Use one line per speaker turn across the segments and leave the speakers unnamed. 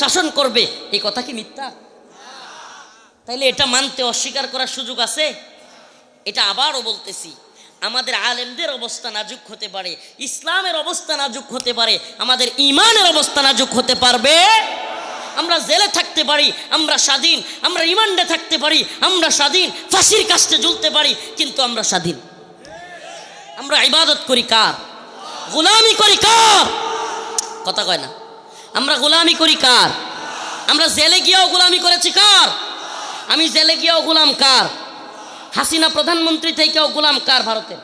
শাসন করবে, এই কথা কি মিথ্যা? তাইলে এটা মানতে অস্বীকার করার সুযোগ আছে? এটা আবারও বলতেছি, আমাদের আলেমদের অবস্থা নাজুক হতে পারে, ইসলামের অবস্থা নাজুক হতে পারে, আমাদের ইমানের অবস্থা নাজুক হতে পারবে। আমরা জেলে থাকতে পারি, আমরা স্বাধীন, আমরা রিমান্ডে থাকতে পারি, আমরা স্বাধীন, ফাঁসির কাস্টে ঝুলতে পারি, কিন্তু আমরা স্বাধীন। আমরা ইবাদত করি কার? গোলামি করি কার? কথা কয় না। আমরা গোলামি করি কার? আমরা জেলে গিয়েও গোলামি করেছি কার? আমি জেলে গিয়েও গোলাম কার? হাসিনা প্রধানমন্ত্রী থেকেও গোলাম কার? ভারতের?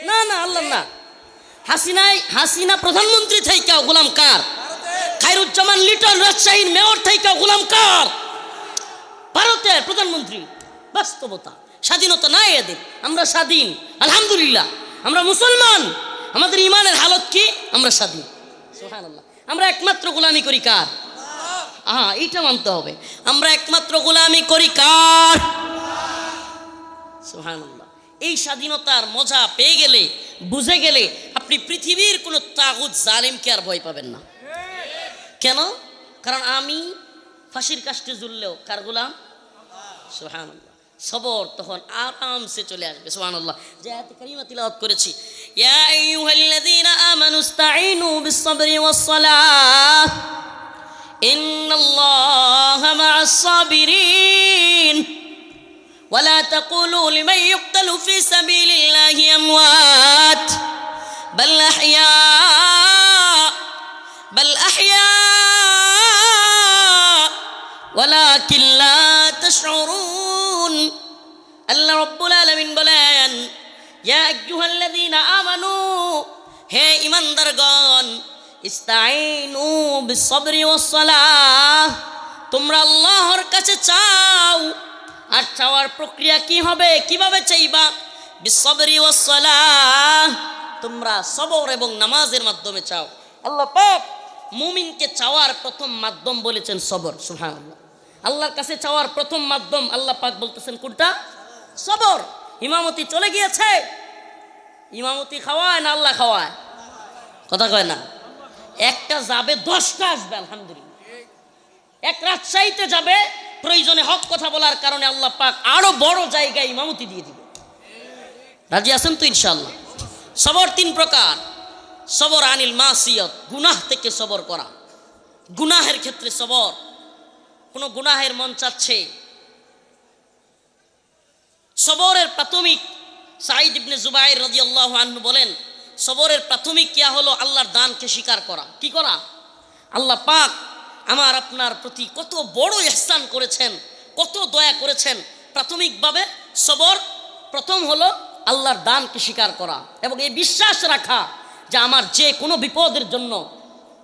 না না, আল্লাহ না। হাসিনা প্রধানমন্ত্রী থেকেও গোলাম কার? খায়রুজ্জামান লিটন রাজশাহীর মেয়র থেকেও গোলাম কার? ভারতের প্রধানমন্ত্রী। বাস্তবতা, স্বাধীনতা নাই এদের। আমরা স্বাধীন, আলহামদুলিল্লাহ। আমরা মুসলমান, আমাদের ইমানের হালত কি? আমরা স্বাধীন, সুবহানাল্লাহ। আমরা একমাত্র গোলামি করি কার? এইটা মানতে হবে। আমরা একমাত্র গোলামি করি কার? সুবহানাল্লাহ। এই স্বাধীনতার মজা পেয়ে গেলে, বুঝে গেলে, আপনি পৃথিবীর কোনো তাগুত জালিমকে আর ভয় পাবেন না। কেন? কারণ আমি ফাঁসির কাস্টে ঝুললেও কার গোলাম? সুবহানাল্লাহ। সবর তখন আরামসে চলে আসবে। সুবহানাল্লাহ। যে আয়াতে কারিমা তিলাওয়াত করেছি, ইয়া আইয়ুহাল্লাযীনা আমানুস্তাঈনু বিস-সাবরি ওয়াস-সালাহ ইন্নাল্লাহা মা'আস-সাবিরিন ওয়া লা তাকুলু লিমান ইউকতালু ফি সাবিলিল্লাহি আমওয়াত বাল আহইয়া ওয়ালাকিন লা তাশউরুন। আল্লাহ রাব্বুল আলামিন বলেন, ইয়া আইয়ুহাল্লাযীনা আমানু, হে ঈমানদারগণ, ইস্তাঈনু বিস-সাবরি ওয়াস-সালাহ, তোমরা আল্লাহর কাছে চাও। আর চাওয়ার প্রক্রিয়া কি হবে? কিভাবে চাইবা? বিস-সাবরি ওয়াস-সালাহ, তোমরা সবর এবং নামাজের মাধ্যমে চাও। আল্লাহ পাক মুমিনকে চাওয়ার প্রথম মাধ্যম বলেছেন সবর। সুবহানাল্লাহ। আল্লাহর কাছে চাওয়ার প্রথম মাধ্যম আল্লাহ পাক বলতেছেন কোনটা? সবর। ইমামতি চলে গিয়েছে, ইমামতি খাওয়ায় না আল্লাহ খাওয়ায়? কথা কয় না। একটা যাবে, 10টা আসবে, আলহামদুলিল্লাহ। এক রাজশাহীতে যাবে, প্রয়োজনে হক কথা বলার কারণে আল্লাহ পাক আরো বড় জায়গায় ইমামতি দিয়ে দিবে। রাজি আছেন তো ইনশাআল্লাহ? সবর 3 প্রকার। সবর আনিল মাসিয়ত, গুনাহ থেকে সবর করা। গুনাহের ক্ষেত্রে সবর। কোন গুনাহের মন চাচ্ছে, সবরের প্রাথমিক, সাঈদ ইবনে জুবাইর রাদিয়াল্লাহু আনহু বলেন, সবরের প্রাথমিক ক্রিয়া হলো আল্লাহর দানকে স্বীকার করা। কি করা? আল্লাহ পাক আমার আপনার প্রতি কত বড় ইহসান করেছেন, কত দয়া করেছেন। প্রাথমিকভাবে সবর প্রথম হলো আল্লাহর দানকে স্বীকার করা এবং এই বিশ্বাস রাখা যে আমার যে কোনো বিপদের জন্য,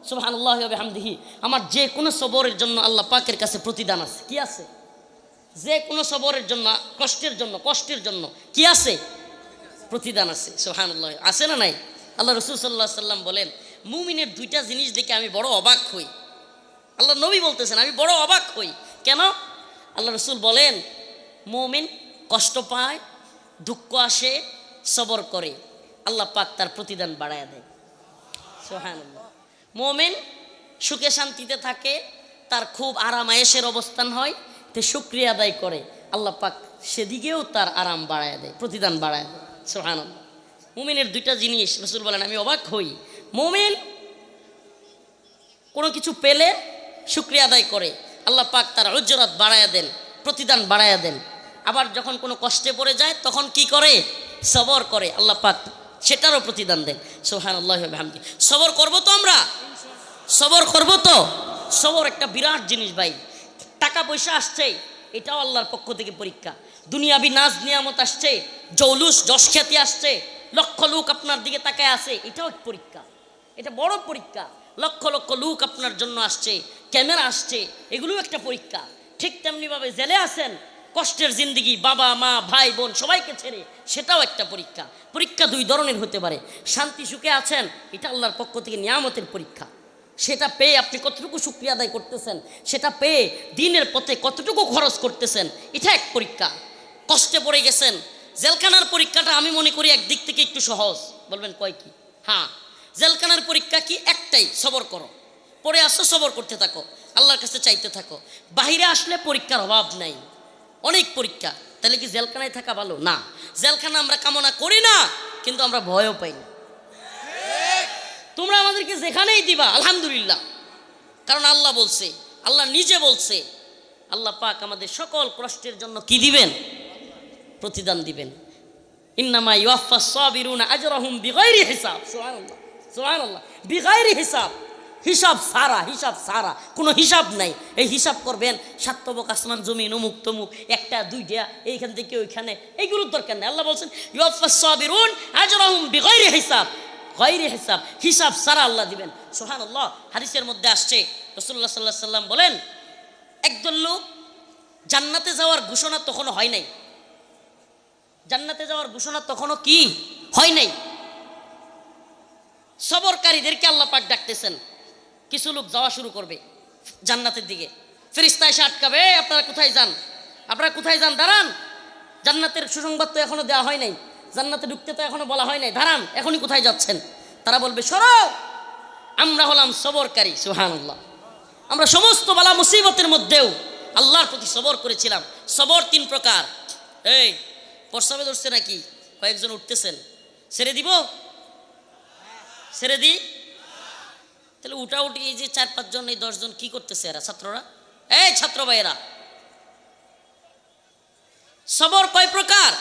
সুবহানাল্লাহি ওয়া বিহামদিহি, আমার যে কোনো সবরের জন্য আল্লাহ পাকের কাছে প্রতিদান আছে। কি আছে? যে কোনো সবরের জন্য, কষ্টের জন্য কি আছে? প্রতিদান আছে। সুবহানাল্লাহ। আছে না নাই? আল্লাহ রাসূল সাল্লাল্লাহু আলাইহি সাল্লাম বলেন, মুমিনের 2টা জিনিস দেখে আমি বড় অবাক হই। আল্লাহ নবী বলতেছেন, আমি বড় অবাক হই। কেন? আল্লাহ রাসূল বলেন, মুমিন কষ্ট পায়, দুঃখ আসে, সবর করে, আল্লাহ পাক তার প্রতিদান বাড়ায় দেয়। সুবহানাল্লাহ। মুমিন সুখে শান্তিতে থাকে, তার খুব আরাম আয়েশের অবস্থান হয়, তে শুকরিয়া আদায় করে, আল্লাহ পাক সেদিকেও তার আরাম বাড়ায় দেয়, প্রতিদান বাড়ায় দেয়। সুবহানাল্লাহ। মুমিনের 2টা জিনিস রাসূল বলেন আমি অবাক হই। মুমিন কোনো কিছু পেলে শুকরিয়া আদায় করে, আল্লাহ পাক তার উজরত বাড়ায় দেন, প্রতিদান বাড়ায় দেন। আবার যখন কোনো কষ্টে পড়ে যায় তখন কি করে? সবর করে, আল্লাহ পাক সেটারও প্রতিদান দেন। সুবহানাল্লাহি ওয়া বিহামদিহি। সবর করব তো আমরা? সবর করব তো? সবর একটা বিরাট জিনিস ভাই। টাকা পয়সা আসছে, এটাও আল্লাহর পক্ষ থেকে পরীক্ষা। দুনিয়াবি নাজ নিয়ামত আসছে, জৌলুস যশ খ্যাতি আসছে, লক্ষ লোক আপনার দিকে তাকায় আছে, এটাও এক পরীক্ষা। এটা বড় পরীক্ষা। লক্ষ লক্ষ লোক আপনার জন্য আসছে, ক্যামেরা আসছে, এগুলোও একটা পরীক্ষা। ঠিক তেমনিভাবে জেলে আছেন, কষ্টের জিন্দিগি, বাবা মা ভাই বোন সবাইকে ছেড়ে, সেটাও একটা পরীক্ষা। পরীক্ষা 2 ধরনের হতে পারে। শান্তি সুখে আছেন, এটা আল্লাহর পক্ষ থেকে নিয়ামতের পরীক্ষা। সেটা পেয়ে আপনি কতটুকু শুকরিয়া আদায় করতেছেন, সেটা পেয়ে দ্বীনের পথে কতটুকু খরচ করতেছেন, এটা এক পরীক্ষা। কষ্টে পড়ে গেছেন, জেলখানার পরীক্ষাটা আমি মনে করি একদিক থেকে একটু সহজ। বলবেন কয় কি? হ্যাঁ, জেলখানার পরীক্ষা কি? একটাই, সবর করো। পড়ে আসছো, সবর করতে থাকো, আল্লাহর কাছে চাইতে থাকো। বাহিরে আসলে পরীক্ষার অভাব নাই, অনেক পরীক্ষা। তাহলে কি জেলখানায় থাকা ভালো? না, জেলখানা আমরা কামনা করি না, কিন্তু আমরা ভয়ও পাই না। তোমরা আমাদেরকে যেখানেই দিবা আলহামদুলিল্লাহ, কারণ আল্লাহ বলছে, আল্লাহ নিজে বলছে, আল্লাহ পাক আমাদের সকল কষ্টের জন্য কি দিবেন? প্রতিদান দিবেন। ইন্নামা ইউয়াফফাস সাবিরুনা আজরাহুম বিগাইরি হিসাব। সুবহানাল্লাহ, সুবহানাল্লাহ, বিগাইরি হিসাব। হিসাব সারা, হিসাব সারা, কোনো হিসাব নাই। এই হিসাব করবেন সাতবক আসমান জমিন অমুক তমুক, একটা দুইটা এইখান থেকে ওইখানে, এইগুলোর দরকার নেই। আল্লাহ বলছেন ইউয়াফফাস সাবিরুন আজরাহুম বিগাইরি হিসাব, গায়রি হিসাব, হিসাব সারা আল্লাহ দিবেন। সুবহানাল্লাহ। হাদিসের মধ্যে আসছে, রাসূলুল্লাহ সাল্লাল্লাহু আলাইহি সাল্লাম বলেন, একদল লোক জান্নাতে যাওয়ার ঘোষণা তখনও হয় নাই, জান্নাতে যাওয়ার ঘোষণা তখনও কি হয় নাই। সবরকারীদেরকে আল্লাহ পাক ডাকতেছেন, কিছু লোক যাওয়া শুরু করবে জান্নাতের দিকে। ফেরেশতা এসে আটকাবে, আপনারা কোথায় যান, আপনারা কোথায় যান, দাঁড়ান, জান্নাতের সুসংবাদ তো এখনো দেওয়া হয় নাই, জান্নাতে ঢুকতে তো এখনো বলা হয় নাই, দাঁড়ান, এখনই কোথায় যাচ্ছেন? তারা বলবে সরো, আমরা হলাম সবরকারী। সুবহানাল্লাহ। আমরা সমস্ত বালা মুসিবতের মধ্যেও আল্লাহর প্রতি সবর করেছিলাম। সবর তিন প্রকার। এই প্রস্রাবে ধরছে নাকি? কয়েকজন উঠতেছেন, ছেড়ে দিব, ছেড়ে দিই? তাহলে উঠা উঠি, এই যে 4-5 জন, এই 10 জন কি করতেছে এরা? ছাত্ররা, এই ছাত্র ভাইয়েরা, সবর কয় প্রকার?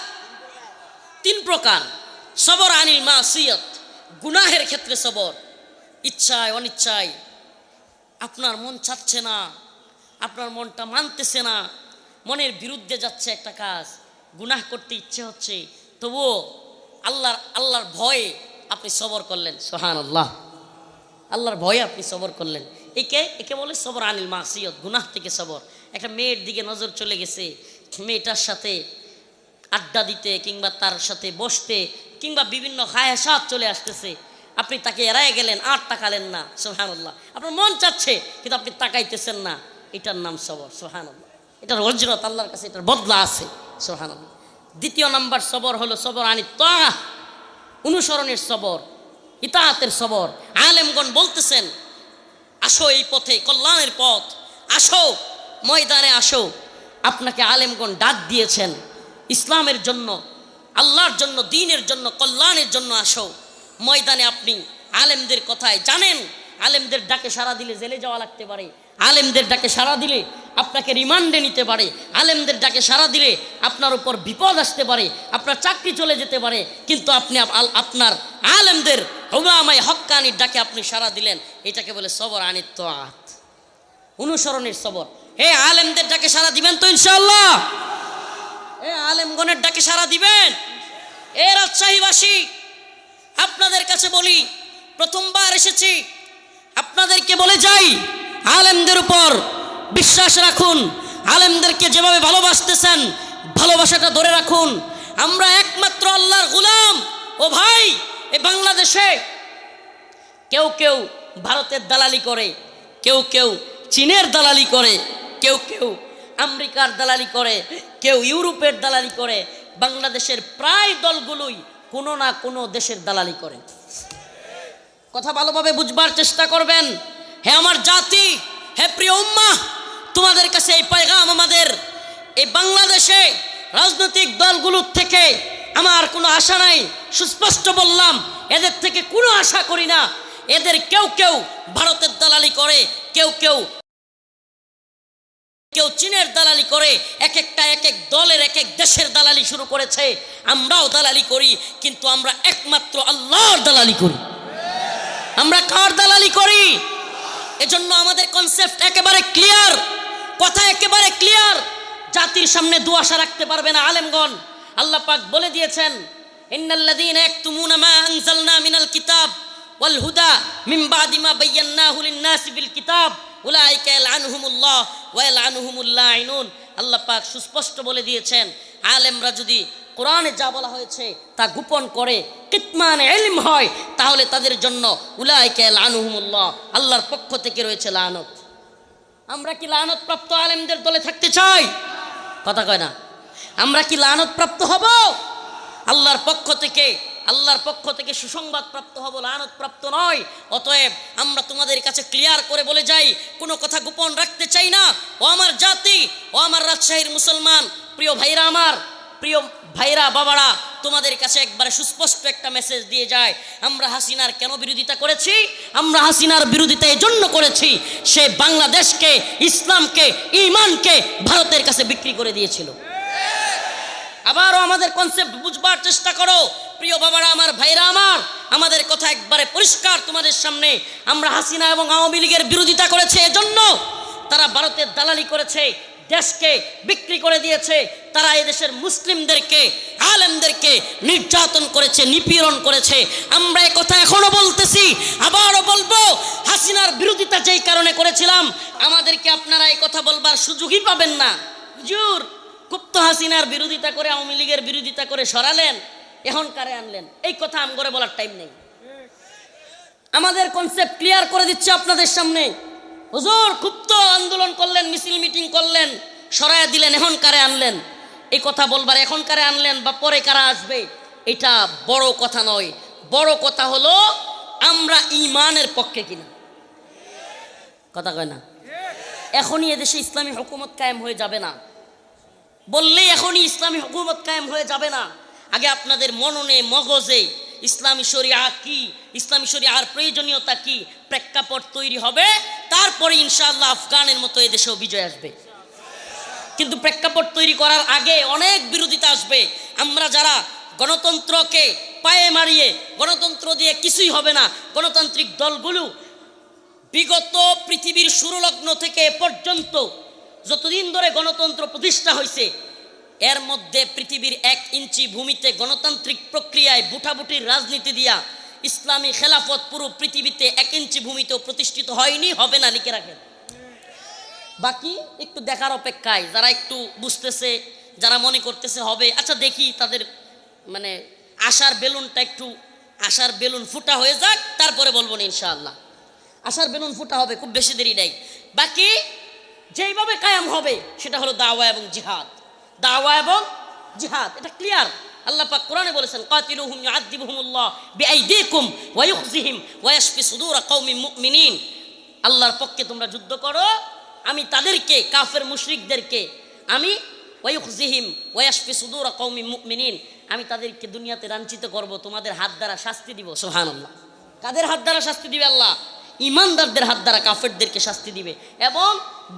3 প্রকার। সবর আনিল মাসিয়াত, গুনাহের ক্ষেত্রে সবর। ইচ্ছায় অনিচ্ছায় আপনার মন চাচ্ছে না, আপনার মনটা মানতেছে না, মনের বিরুদ্ধে যাচ্ছে একটা কাজ, গুনাহ করতে ইচ্ছে হচ্ছে, তবুও আল্লাহর ভয়ে আপনি সবর করলেন। সুবহানাল্লাহ। আল্লাহর ভয়ে আপনি সবর করলেন, একে বলে সবর আনিল মাসিয়াত, গুনাহ থেকে সবর। একটা মেয়ের দিকে নজর চলে গেছে, মেয়েটার সাথে আড্ডা দিতে কিংবা তার সাথে বসতে কিংবা বিভিন্ন খায়াসাত চলে আসতেছে, আপনি তাকে এড়ায় গেলেন, আর তাকালেন না। সুবহানাল্লাহ। আপনার মন চাচ্ছে কিন্তু আপনি তাকাইতেছেন না, এটার নাম সবর। সুবহানাল্লাহ। এটার হজরত আল্লাহর কাছে, এটার বদলা আছে। সুবহানাল্লাহ। দ্বিতীয় নাম্বার সবর হলো সবর আনি তাআহ, অনুসরণের সবর, ইতাআতের সবর। আলেমগণ বলতেছেন আসো এই পথে, কল্যাণের পথ, আসো ময়দানে আসো। আপনাকে আলেমগণ ডাক দিয়েছেন ইসলামের জন্য, আল্লাহর জন্য, দ্বীনের জন্য, কল্যাণের জন্য আসো ময়দানে। আপনি আলেমদের কথায় জানেন, আলেমদের ডাকে সাড়া দিলে জেলে যাওয়া লাগতে পারে, আলেমদের ডাকে সাড়া দিলে আপনাকে রিমান্ডে নিতে পারে, আলেমদের ডাকে সাড়া দিলে আপনার উপর বিপদ আসতে পারে, আপনার চাকরি চলে যেতে পারে, কিন্তু আপনি আপনার আলেমদের হুমামায়ে হক্কানির ডাকে আপনি সাড়া দিলেন। এটাকে বলে সবর আনিত তাআত, অনুসরণের সবর। হে আলেমদের ডাকে সাড়া দিবেন তো ইনশাআল্লাহ? এ আলেমগণের ডাকে সাড়া দিবেন? এ রাজশাহীবাসী, আপনাদের কাছে বলি, প্রথমবার এসেছি, আপনাদেরকে বলে যাই, আলেমদের উপর বিশ্বাস রাখুন, আলেমদেরকে যেভাবে ভালোবাসতেছেন ভালোবাসাটা ধরে রাখুন। আমরা একমাত্র আল্লাহর গোলাম। ও ভাই, এই বাংলাদেশে কেউ কেউ ভারতের দালালি করে, কেউ কেউ চীনের দালালি করে, কেউ কেউ আমেরিকার দালালি করে, কেউ ইউরোপের দালালি করে। বাংলাদেশের প্রায় দলগুলোই কোনো না কোনো দেশের দালালি করে। কথা ভালোভাবে বুঝবার চেষ্টা করবেন। হে আমার জাতি, হে প্রিয় উম্মাহ, তোমাদের কাছে এই পয়গাম আমাদের। এই বাংলাদেশে রাজনৈতিক দলগুলোর থেকে আমার কোনো আশা নাই, সুস্পষ্ট বললাম, এদের থেকে কোনো আশা করি না। এদের কেউ কেউ ভারতের দালালি করে, কেউ কেউ চীনের দালালি করে, এক এক দলের এক এক দেশের দালালি শুরু করেছে। আমরাও দালালি করি, কিন্তু আমরা একমাত্র আল্লাহর দালালি করি। আমরা কার দালালি করি? এজন্য আমাদের কনসেপ্ট একেবারে ক্লিয়ার, কথা একেবারে ক্লিয়ার। জাতির সামনে দুআশা রাখতে পারবে না আলেমগণ। আল্লাহ পাক বলে দিয়েছেন, ইন্নাল্লাযীনা ইয়াকতুমুনা মা আনজালনা মিনাল কিতাব ওয়াল হুদা মিন বাদি মা বায়্যানাহু লিন-নাসি বিল কিতাব উলাইকা ইয়ালআনুহুমুল্লাহ ওয়া ইয়ালআনুহুমুল লাঈনুন। আল্লাহ পাক সুস্পষ্ট বলে দিয়েছেন, আলেমরা যদি কোরআনে যা বলা হয়েছে তা গোপন করে, কিতমান ইলম হয়, তাহলে তাদের জন্য উলাইকা ইয়ালআনুহুমুল্লাহ, আল্লাহর পক্ষ থেকে রয়েছে লানত। আমরা কি লানত প্রাপ্ত আলেমদের দলে থাকতে চাই? কথা কয় না। আমরা কি লানত প্রাপ্ত হব? আল্লাহর পক্ষ থেকে আল্লাহর পক্ষ থেকে সুসংবাদ প্রাপ্ত হব, লানত প্রাপ্ত নয়। অতএব আমরা তোমাদের কাছে ক্লিয়ার করে বলে যাই, কোনো কথা গোপন রাখতে চাই না। ও আমার জাতি, ও আমার রাজশাহীর মুসলমান প্রিয় ভাইরা, আমার প্রিয় ভাইরা, বাবারা, তোমাদের কাছে একবারে সুস্পষ্ট একটা মেসেজ দিয়ে যায়। আমরা হাসিনার কেন বিরোধিতা করেছি? আমরা হাসিনার বিরোধিতা এই জন্য করেছি, সে বাংলাদেশকে, ইসলামকে, ঈমানকে ভারতের কাছে বিক্রি করে দিয়েছিল। আবারও আমাদের কনসেপ্ট বুঝবার চেষ্টা করো প্রিয় বাবারা, আমার ভাইরা আমার, আমাদের কথা একবারে পরিষ্কার তোমাদের সামনে। আমরা হাসিনা এবং আওয়ামী লীগের বিরোধিতা করেছে এজন্য, তারা ভারতের দালালি করেছে, দেশকে বিক্রি করে দিয়েছে। তারা এদেশের মুসলিমদেরকে, আলেমদেরকে নির্যাতন করেছে, নিপীড়ন করেছে। আমরা এই কথা এখনো বলতেছি, আবারও বলবো, হাসিনার বিরোধিতা যেই কারণে করেছিলাম, আমাদেরকে আপনারা এই কথা বলবার সুযোগই পাবেন না। হুজুর খুব তো হাসিনার বিরোধিতা করে, আওয়ামী লীগের বিরোধিতা করে সরালেন, এখন কারে আনলেন? এই কথা আমগরে বলার টাইম নেই। আমাদের কনসেপ্ট ক্লিয়ার করে দিচ্ছে আপনাদের সামনে। হুজুর খুব তো আন্দোলন করলেন, মিছিল মিটিং করলেন, সরায়া দিলেন, এখন কারে আনলেন? এই কথা বলবার এখন কারে আনলেন বা পরে কারা আসবে, এটা বড় কথা নয়। বড় কথা হলো আমরা ঈমানের পক্ষে কিনা। কথা কয় না? এখনই এদেশে ইসলামী হুকুমত কায়েম হয়ে যাবে না বললেই এখনই ইসলামী হুকুমত কায়েম হয়ে যাবে না। আগে আপনাদের মননে, মগজে ইসলামী শরিয়া কি, ইসলামী শরিয়ার প্রয়োজনীয়তা কি, প্রেক্ষাপট তৈরি হবে, তারপরে ইনশাআল্লাহ আফগানের মতো এদেশেও বিজয় আসবে। কিন্তু প্রেক্ষাপট তৈরি করার আগে অনেক বিরোধিতা আসবে। আমরা যারা গণতন্ত্রকে পায়ে মারিয়ে, গণতন্ত্র দিয়ে কিছুই হবে না, গণতান্ত্রিক দলগুলো বিগত পৃথিবীর শুরুলগ্ন থেকে এ পর্যন্ত যতদিন ধরে গণতন্ত্র প্রতিষ্ঠা হয়েছে, এর মধ্যে পৃথিবীর 1 ইঞ্চি ভূমিতে গণতান্ত্রিক প্রক্রিয়ায় বুটাবুটির রাজনীতি দিয়া ইসলামী খেলাফত পুরো পৃথিবীতে 1 ইঞ্চি ভূমিতেও প্রতিষ্ঠিত হয়নি, হবে না, লিখে রাখেন। বাকি একটু দেখার অপেক্ষায়, যারা একটু বুঝতেছে, যারা মনে করতেছে হবে, আচ্ছা দেখি তাদের মানে আশার বেলুনটা একটু, আশার বেলুন ফুটা হয়ে যাক, তারপরে বলবো না ইনশাআল্লাহ। আশার বেলুন ফুটা হবে, খুব বেশি দেরি নাই। বাকি যেইভাবে কায়াম হবে সেটা হলো দাওয়া এবং জিহাদ। দাওয়া এবং জিহাদ, এটা ক্লিয়ার। আল্লাহ পাক কোরআনে বলেছেন, কাতিলুহুম ইউআযিবুহুমুল্লাহ বিআইদিকুম ওয়া ইউখজিহিম ওয়া ইয়াশফি সুদুর কওমিন মুমিনিন। আল্লাহর পক্ষে তোমরা যুদ্ধ করো, আমি তাদেরকে, কাফের মুশরিকদেরকে, আমি ওয়া ইউখজিহিম ওয়া ইয়াশফি সুদুর কওমিন মুমিনিন, আমি তাদেরকে দুনিয়াতে লাঞ্ছিত করব, তোমাদের হাত দ্বারা শাস্তি দিব। সুবহানাল্লাহ। কাদের হাত দ্বারা শাস্তি দিবে? আল্লাহ ইমানদারদের হাত দ্বারা কাফেরদেরকে শাস্তি দিবে, এবং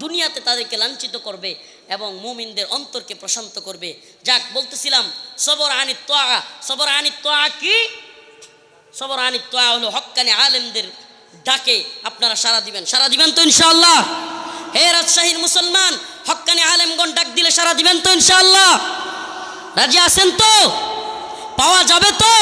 দুনিয়াতে তাদেরকে লাঞ্ছিত করবে এবং মুমিনদের অন্তরকে প্রশান্ত করবে। যাক, বলতেছিলাম সবর আনিত তোয়া। সবর আনিত তোয়া কি? সবর আনিত তোয়া হলো হক্কানি আলেমদের ডাকে আপনারা সাড়া দিবেন। সাড়া দিবেন তো ইনশাআল্লাহ? হে রাজশাহীর মুসলমান, হক্কানি আলেমগণ ডাক দিলে সাড়া দিবেন তো ইনশাআল্লাহ? রাজি আছেন তো? পাওয়া যাবে তো?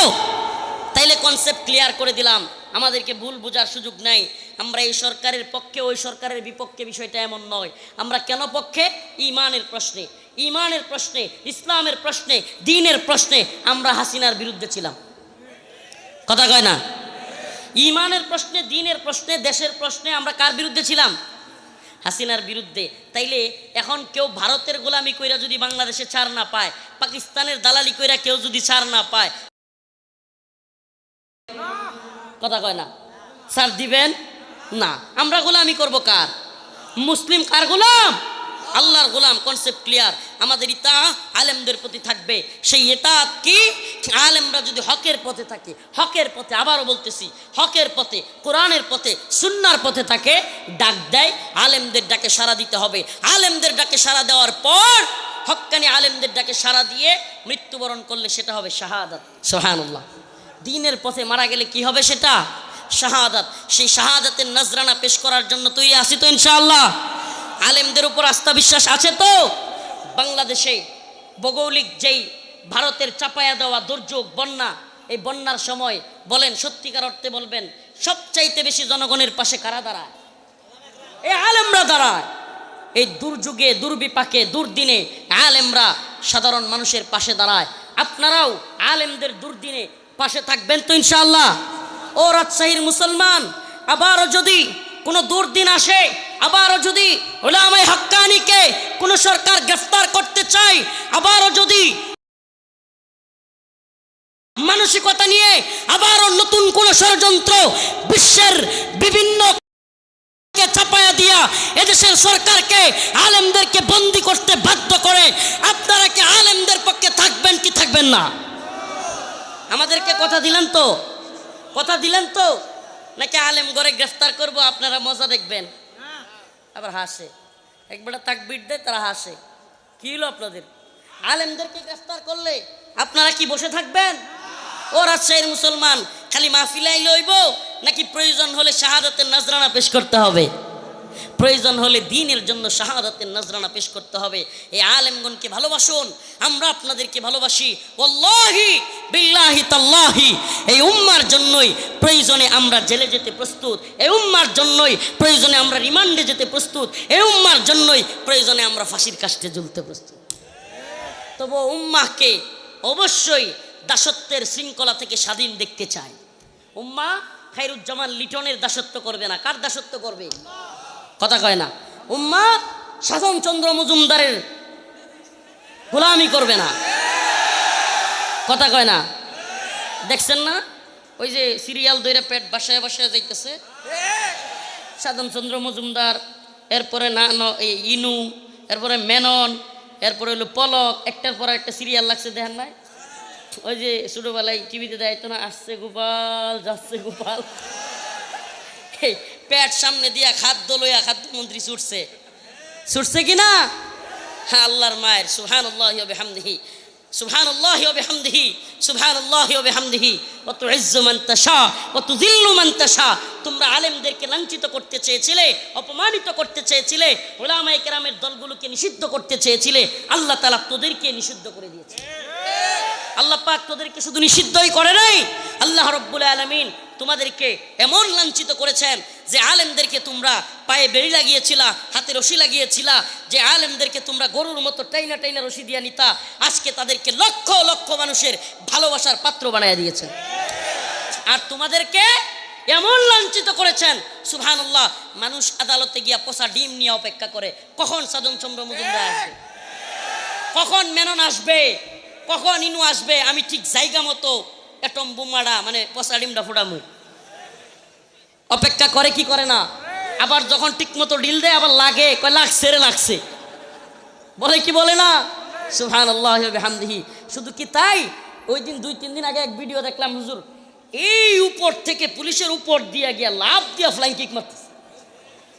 তাইলে কনসেপ্ট ক্লিয়ার করে দিলাম, আমাদেরকে ভুল বোঝার সুযোগ নাই। আমরা এই সরকারের পক্ষে, ওই সরকারের বিপক্ষে, বিষয়টা এমন নয়। আমরা কেন পক্ষে? ঈমানের প্রশ্নে, ঈমানের প্রশ্নে, ইসলামের প্রশ্নে, দ্বীনের প্রশ্নে আমরা হাসিনার বিরুদ্ধে ছিলাম। কথা কয় না? ঈমানের প্রশ্নে, দ্বীনের প্রশ্নে, দেশের প্রশ্নে আমরা কার বিরুদ্ধে ছিলাম? হাসিনার বিরুদ্ধে। তাইলে এখন কেউ ভারতের গোলামি কইরা যদি বাংলাদেশে ছাড় না পায়, পাকিস্তানের দালালি কইরা কেউ যদি ছাড় না পায়, কথা কয় না, ছাড় দিবেন না। আমরা গোলামি করব কার? মুসলিম কার গোলাম? আল্লাহর গোলাম। Concept clear. আমাদের ইতা আলেমদের প্রতি থাকবে। সেই ইতাআত কি? আলেমরা যদি হকের পথে থাকে, হকের পথে, আবারও বলতেছি, হকের পথে, কোরআনের পথে, সুন্নাহর পথে থাকে, ডাক দেয়, আলেমদের ডাকে সাড়া দিতে হবে। আলেমদের ডাকে সাড়া দেওয়ার পর, হক্কানি আলেমদের ডাকে সাড়া দিয়ে মৃত্যুবরণ করলে সেটা হবে শাহাদাত। সুবহানাল্লাহ। দ্বীনের পথে মারা গেলে কি হবে? সেটা শাহাদাত। সেই শাহাদাতের নজরানা পেশ করার জন্য তৈরি আছি তো ইনশাআল্লাহ? আলেমদের উপর আস্থা বিশ্বাস আছে তো? বাংলাদেশে ভৌগোলিক যেই ভারতের চাপায়া দেওয়া দুর্যোগ, বন্যা, এই বন্যার সময় বলেন, সত্যিকার অর্থে বলবেন, সবচাইতে বেশি জনগণের পাশে কারা দাঁড়ায়? এই আলেমরা দাঁড়ায়। এই দুর্যোগে, দুর্বিপাকে, দুর্দিনে আলেমরা সাধারণ মানুষের পাশে দাঁড়ায়। আপনারাও আলেমদের দুর্দিনে পাশে থাকবেন তো ইনশাআল্লাহ? ও রাজশাহীর মুসলমান, আবারও যদি কোনো দুর্দিন আসে, আবারও যদি উলামায়ে হক্কানিকে কোনো সরকার গ্রেফতার করতে চায়, আবারও যদি মানসিকতা নিয়ে আবারও নতুন কোন ষড়যন্ত্র বিশ্বের বিভিন্ন চাপায়া দিয়া এদেশের সরকারকে আলেমদেরকে বন্দী করতে বাধ্য করে। আপনারা কি আলেমদের পক্ষে থাকবেন কি থাকবেন না? আমাদেরকে কথা দিলেন তো, কথা দিলেন তো, নাকি আলেম ঘরে গ্রেফতার করব আপনারা মজা দেখবেন? আবার হাসে, একবার তাকবীর দেয় তারা হাসে। কি হলো আপনাদের? আলেমদেরকে গ্রেফতার করলে আপনারা কি বসে থাকবেন? ও রাজশাহীর মুসলমান, খালি মাহফিলাই লইব নাকি প্রয়োজন হলে শাহাদাতের নজরানা পেশ করতে হবে? প্রয়োজন হলে দ্বীনের জন্য শাহাদাতের নজরানা পেশ করতে হবে। এই আলেমগণকে ভালোবাসুন, আমরা আপনাদেরকে ভালোবাসি। ওয়াল্লাহি বিল্লাহি তাল্লাহি এই উম্মার জন্যই প্রয়োজনে আমরা জেলে যেতে প্রস্তুত, এই উম্মার জন্যই প্রয়োজনে আমরা রিমান্ডে যেতে প্রস্তুত, এই উম্মার জন্যই প্রয়োজনে আমরা ফাঁসির কাস্টে ঝুলতে প্রস্তুত। তবু উম্মাহকে অবশ্যই দাসত্বের শৃঙ্খলা থেকে স্বাধীন দেখতে চাই। উম্মা খায়রুজ্জামান লিটনের দাসত্ব করবে না। কার দাসত্ব করবে? কথা কয় না। উম্মা সাধনচন্দ্র মজুমদারের গোলামি করবে না। কথা কয় না। দেখছেন না ওই যে সিরিয়াল দইরা পেট বাসায় বাসায় যাইতেছে, সাধনচন্দ্র মজুমদার, এরপরে না ইনু, এরপরে মেনন, এরপরে হলো পলক, একটার পর একটা সিরিয়াল লাগছে, দেখেন নাই? ওই যে ছোটবেলায় টিভিতে দেয় তো না, আসছে গোপাল যাচ্ছে গোপাল, পেট সামনে দিয়া খাদ্য লইয়া খাদ্যমন্ত্রী ছুটছে, ছুটছে কিনা? হ্যাঁ, আল্লাহর মায়ের সুবহানাল্লাহি ওয়া বিহামদিহি, সুবহানাল্লাহি ওয়া বিহামদিহি, সুবহানাল্লাহি ওয়া বিহামদিহি ওয়া তুইজ্জু মান তাশা ওয়া তুযিল্লু মান তাশা। তোমরা আলেমদেরকে লাঞ্ছিত করতে চেয়েছিলে, অপমানিত করতে চেয়েছিলে, উলামায়ে কেরামের দলগুলোকে নিষিদ্ধ করতে চেয়েছিলে, আল্লাহ তাআলা তোদেরকে নিষিদ্ধ করে দিয়েছে। আল্লাহ পাক তোদেরকে শুধু নিষিদ্ধই করে নাই, আল্লাহ রাব্বুল আলামিন তোমাদেরকে এমন লাঞ্ছিত করেছেন যে আলেমদেরকে তোমরা পায়ে বেড়ি লাগিয়েছিলা, হাতে রশি লাগিয়েছিলা, যে আলেমদেরকে তোমরা গরুর মতো টাইনা টাইনা রশি দিয়া নিতা, আজকে তাদেরকে লক্ষ লক্ষ মানুষের ভালোবাসার পাত্র বানায় দিয়েছেন। আর তোমাদেরকে এমন লাঞ্ছিত করেছেন, সুবহানাল্লাহ, মানুষ আদালতে গিয়া পচা ডিম নিয়ে অপেক্ষা করে কখন সাধনচন্দ্র মজুমদার আসবে, কখন মেনন আসবে, কখন ইনু আসবে, আমি ঠিক জায়গা মতো এটম বোমাটা মানে পচা ডিমটা ফোটামু। অপেক্ষা করে কি করে না? আবার যখন ঠিক মতো ডিল দেয় আবার লাগে, কয় লাগছে রে লাগছে, বলে কি বলে না? সুবহানাল্লাহি ওয়া বিহামদিহি। শুধু কি তাই, ওই দিন 2-3 দিন আগে এক ভিডিও দেখলাম, হুজুর এই উপর থেকে পুলিশের উপর দিয়া গিয়া লাভ দিয়া ফ্লাইং কিক মারতেছে।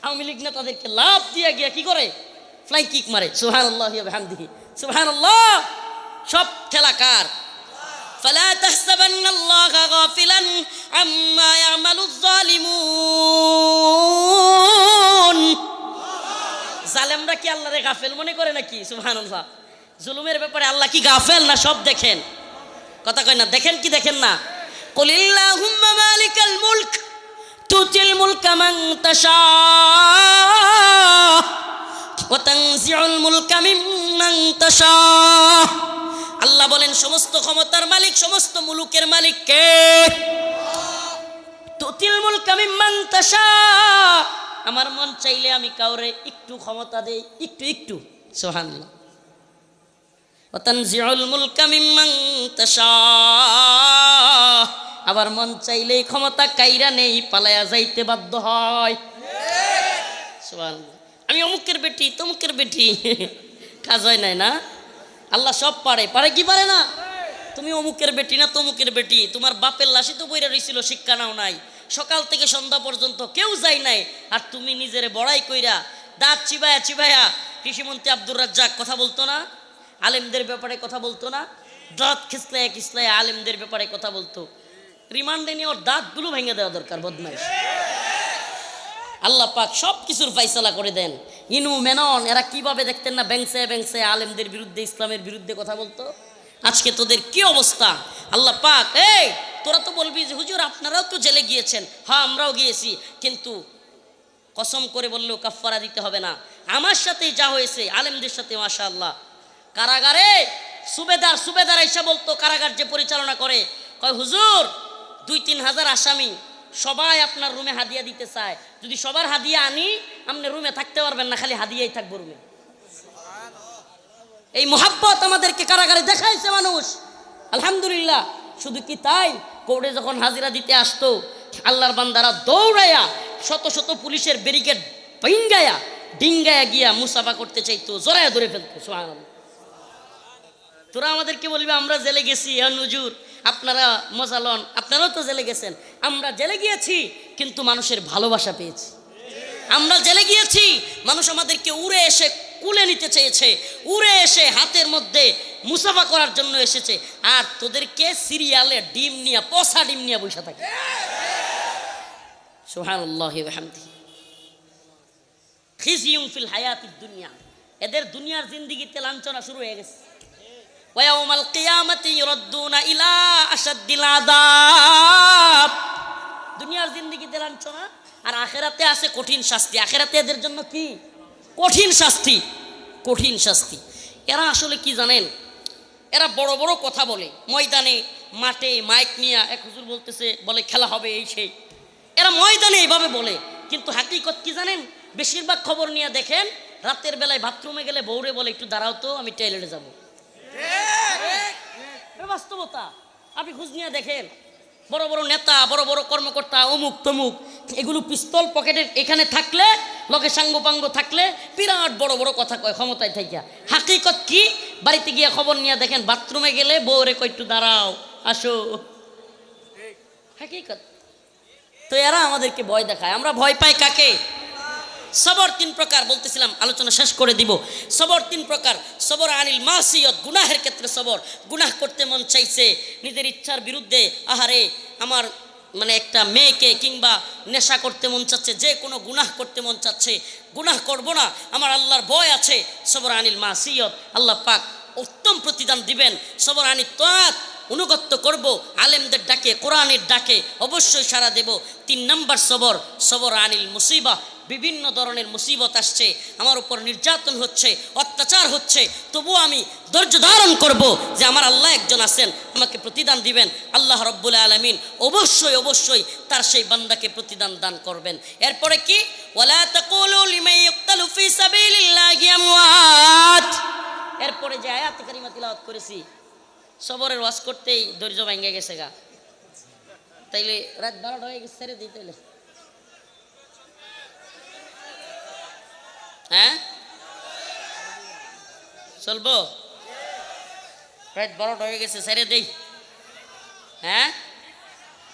আওয়ামী লীগ নেতাদেরকে লাভ দিয়া গিয়া কি করে? ফ্লাইং কিক মারে। সুবহানাল্লাহি ওয়া বিহামদিহি, সুবহানাল্লাহ। সব খেলা কার? ফালা তাহসাবান্নাল্লাহা গাফিলান আম্মা ইয়ামালুজ জালিমুন। জালেমরা কি আল্লাহরে গাফেল মনে করে নাকি? সুবহানাল্লাহ। জুলুমের ব্যাপারে আল্লাহ কি গাফেল না? সব দেখেন। কথা কয় না? দেখেন কি দেখেন না? কুলিল্লাহুম্মা মালিকাল মুলক তুতিল মুলকা মান তাশা ওয়া তানজিউল মুলকা মিম্মান তাশা। আল্লাহ বলেন সমস্ত ক্ষমতার মালিক, সমস্ত মুলুকের মালিক কে? তুতিল মুলকা মিম্মান তাশা। আমার মন চাইলে আমি কাউরে একটু ক্ষমতা দেই, একটু একটু। সুবহানাল্লাহ। ওয়া তানজিউল মুলকা মিম্মান তাশা। আবার মন চাইলেই ক্ষমতা কাইরা নেই, পালায়া যাইতে বাধ্য হয়। সুবহানাল্লাহ। আমি অমুকের বেটি, তমুকের বেটি, কাজ হয় নাই না? আল্লাহ সব পারে, পারে কি পারে না? তুমি অমুকের বেটি না তমুকের বেটি, তোমার বাপের লাশি তো বইরা রইছিল, শিক্ষা নাও নাই, সকাল থেকে সন্ধ্যা পর্যন্ত কেউ যায় নাই, আর তুমি নিজেরে বড়াই কইরা দাঁত চিবায়া চিবায়া। কৃষিমন্ত্রী আব্দুর রাজ্জাক কথা বলতো না? আলেমদের ব্যাপারে কথা বলতো না? দাঁত খিসলায় খিসলায় আলেমদের ব্যাপারে কথা বলতো। রিমান্ডে নিয়ে ওর দাঁতগুলো ভেঙে দেওয়া দরকার, বদমাইশ। আল্লাহ পাক সব কিছুর ফাইসালা করে দেন। ইনু মেনন এরা কিভাবে দেখতেন না ব্যাংসে ব্যাংসে আলেমদের বিরুদ্ধে, ইসলামের বিরুদ্ধে কথা বলতো। আজকে তোদের কি অবস্থা? আল্লাহ পাক, এই তোরা তো বলবি যে হুজুর আপনারাও তো জেলে গিয়েছেন। হ্যাঁ, আমরাও গিয়েছি, কিন্তু কসম করে বললেও কাফফারা দিতে হবে না। আমার সাথেই যা হয়েছে আলেমদের সাথে, মাশাআল্লাহ। কারাগারে সুবেদার এসে বলতো, কারাগার যে পরিচালনা করে, কয় হুজুর 2-3 হাজার আসামি সবাই আপনার রুমে হাদিয়া দিতে চায়, যদি সবার হাদিয়া আনি আপনি রুমে থাকতে পারবেন না, খালি হাদিয়াই থাকবো রুমে। এই মোহাব্বত আমাদেরকে কারাগারে দেখাইছে মানুষ। আলহামদুলিল্লাহ, শুধু কি তাই, কোর্টে যখন হাজিরা দিতে আসতো আল্লাহর বান্দারা দৌড়াইয়া শত শত পুলিশের ব্যারিকেড ভাঙ্গায়া ডিঙ্গায়া গিয়া মুসাফা করতে চাইতো, জড়াইয়া ধরে ফেলতো। সুবহানাল্লাহ। তোরা আমাদেরকে বলবে আমরা জেলে গেছি, হুজুর আপনারা মজা লন, আপনারাও তো জেলে গেছেন। আমরা জেলে গিয়েছি কিন্তু মানুষের ভালোবাসা পেয়েছি। আমরা জেলে গিয়েছি, মানুষ আমাদেরকে উড়ে এসে কুলে নিতে চেয়েছে, উড়ে এসে হাতের মধ্যে মুসাফা করার জন্য এসেছে। আর তোদেরকে সিরিয়ালে ডিম নিয়ে, পচা ডিম নিয়ে বসে থাকে। সুবহানাল্লাহি ওয়া বিহামদিহি। খিজিয়ুন ফিল হায়াতিদ দুনিয়া, এদের দুনিয়ার জিন্দেগিতে লাঞ্ছনা শুরু হয়ে গেছে। ওয়া ইয়াউমাল কিয়ামাতি ইউরাদ্দুনা ইলা আশাদ্দিল আযাব। দুনিয়ার জিন্দেগিতে লাঞ্ছনা, আর আখেরাতে আছে কঠিন শাস্তি। আখেরাতে এদের জন্য কি কঠিন শাস্তি, কঠিন শাস্তি। এরা আসলে কি জানেন, এরা বড় বড় কথা বলে ময়দানে, মাঠে মাইক নিয়ে, এক হুজুর বলতেছে, বলে খেলা হবে এই সেই, এরা ময়দানে এইভাবে বলে। কিন্তু হাকিকত কি জানেন, বেশিরভাগ খবর নিয়ে দেখেন রাতের বেলায় বাথরুমে গেলে বউরে বলে একটু দাঁড়াও তো, আমি টয়লেটে যাবো। বাস্তবতা, আপনি খোঁজ নিয়ে দেখেন বড় বড় নেতা, বড় বড় কর্মকর্তা, অমুক তমুক, এগুলো পিস্তল পকেটের এখানে থাকলে, লগে সাঙ্গ পাঙ্গ থাকলে বিরাট বড় বড় কথা কয় ক্ষমতায় থাকিয়া। হাকিকত কি, বাড়িতে গিয়ে খবর নিয়ে দেখেন বাথরুমে গেলে বউরে কয় একটু দাঁড়াও, আসো। হাকিকত। তো এরা আমাদেরকে ভয় দেখায়। আমরা ভয় পাই কাকে? সবর তিন প্রকার বলতেছিলাম, আলোচনা শেষ করে দিব। সবর তিন প্রকার। সবর আনিল মাসিয়ত, গুনাহের ক্ষেত্রে সবর। গুনাহ করতে মন চাইছে, নিজের ইচ্ছার বিরুদ্ধে, আহারে আমার মানে একটা মেয়েকে কিংবা নেশা করতে মন চাচ্ছে, যে কোনো গুনাহ করতে মন চাচ্ছে, গুনাহ করব না, আমার আল্লাহর ভয় আছে। সবর আনিল মাসিয়ত, আল্লাহ পাক উত্তম প্রতিদান দিবেন। সবর আনিল তাআত, অনুগত্য করব, আলেমদের ডাকে, কোরআনের ডাকে অবশ্যই সাড়া দেব। 3 নম্বর সবর, সবর আনিল মুসিবা। বিভিন্ন ধরনের মুসিবত আসছে, আমার উপর নির্যাতন হচ্ছে, অত্যাচার হচ্ছে, তবুও আমি ধৈর্য ধারণ করব যে আমার আল্লাহ একজন আছেন, আমাকে প্রতিদান দিবেন। আল্লাহ রব্বুল আলামিন অবশ্যই অবশ্যই তার সেই বান্দাকে প্রতিদান দান করবেন। এরপরে কি, ওয়ালা তাকুলু লিমান ইউক্তালু ফি সাবিলিল্লাহি আমওয়াত। এরপরে যে আয়াত কারিমা তিলাওয়াত করেছি, সবরের ওয়াজ করতেই ধৈর্য ভেঙে গেছে গা। তাইলে রাত 12টা হয়ে গেছে, ছেড়ে দিই তাইলে। হ্যাঁ চলবো? রাত 12টা হয়ে গেছে, ছেড়ে দেই। হ্যাঁ,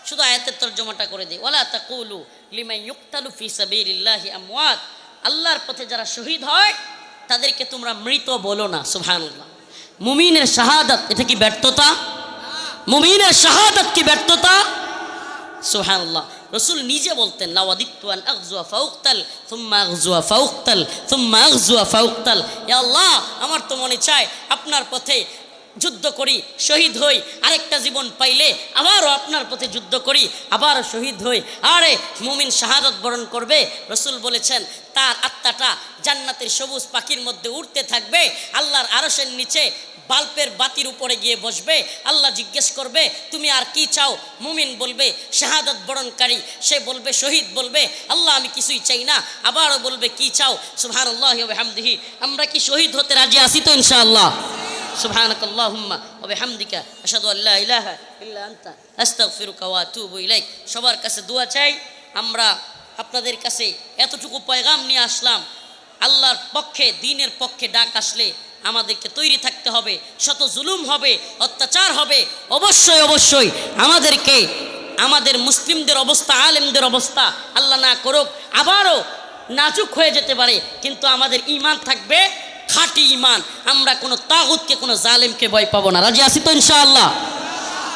শুধু আয়াতের তর্জমাটা করে দিই। ওয়ালা তাকুলু লিমান ইউক্তালু ফি সাবিলিল্লাহি আমওয়াত। আল্লাহর পথে যারা শহীদ হয় তাদেরকে তোমরা মৃত বলো না। সুবহানাল্লাহ। মুমিনের শাহাদাত, এটা কি ব্যর্থতা? মুমিনের শাহাদাত কি ব্যর্থতা? সুবহানাল্লাহ। রসুল নিজে বলতেন, লাওয়াদিত্তু আন আগজুয়া ফাউক্তাল সুম্মা আগজুয়া ফাউক্তাল সুম্মা আগজুয়া ফাউক্তাল। ইয়া আল্লাহ, আমার তো মনে চায় আপনার পথে যুদ্ধ করি, শহীদ হই, আরেকটা জীবন পাইলে আবারও আপনার পথে যুদ্ধ করি, আবারও শহীদ হই। আরে মুমিন শাহাদাত বরণ করবে, রসুল বলেছেন তার আত্মাটা জান্নাতের সবুজ পাখির মধ্যে উড়তে থাকবে, আল্লাহর আরশের নিচে বাল্বের বাতির উপরে গিয়ে বসবে। আল্লাহ জিজ্ঞেস করবে তুমি আর কি চাও? মুমিন বলবে শাহাদাত বরণকারী, সে বলবে শহীদ বলবে আল্লাহ আমি কিছুই চাই না। আবারও বলবে কি চাও? সুবহানাল্লাহি ওয়া বিহামদিহি। আমরা কি শহীদ হতে রাজি আছি তো ইনশাআল্লাহ? সুবহানাকাল্লাহুম্মা ওয়া বিহামদিকা আশহাদু আল্লা ইলাহা ইল্লা আনতা আস্তাগফিরুকা ওয়া আতুবু ইলাইক। সবার কাছে দোয়া চাই। আমরা আপনাদের কাছে এতটুকু পয়গাম নিয়ে আসলাম, আল্লাহর পক্ষে, দ্বীনের পক্ষে ডাক আসলে আমাদেরকে তৈরি থাকতে হবে। শত জুলুম হবে, অত্যাচার হবে, অবশ্যই অবশ্যই আমাদেরকে, আমাদের মুসলিমদের অবস্থা, আলেমদের অবস্থা আল্লাহ না করুক আবারও নাজুক হয়ে যেতে পারে, কিন্তু আমাদের ঈমান থাকবে খাঁটি ঈমান। আমরা কোনো তাগুতকে, কোনো জালেমকে ভয় পাবো না। রাজি আছি তো ইনশাআল্লাহ?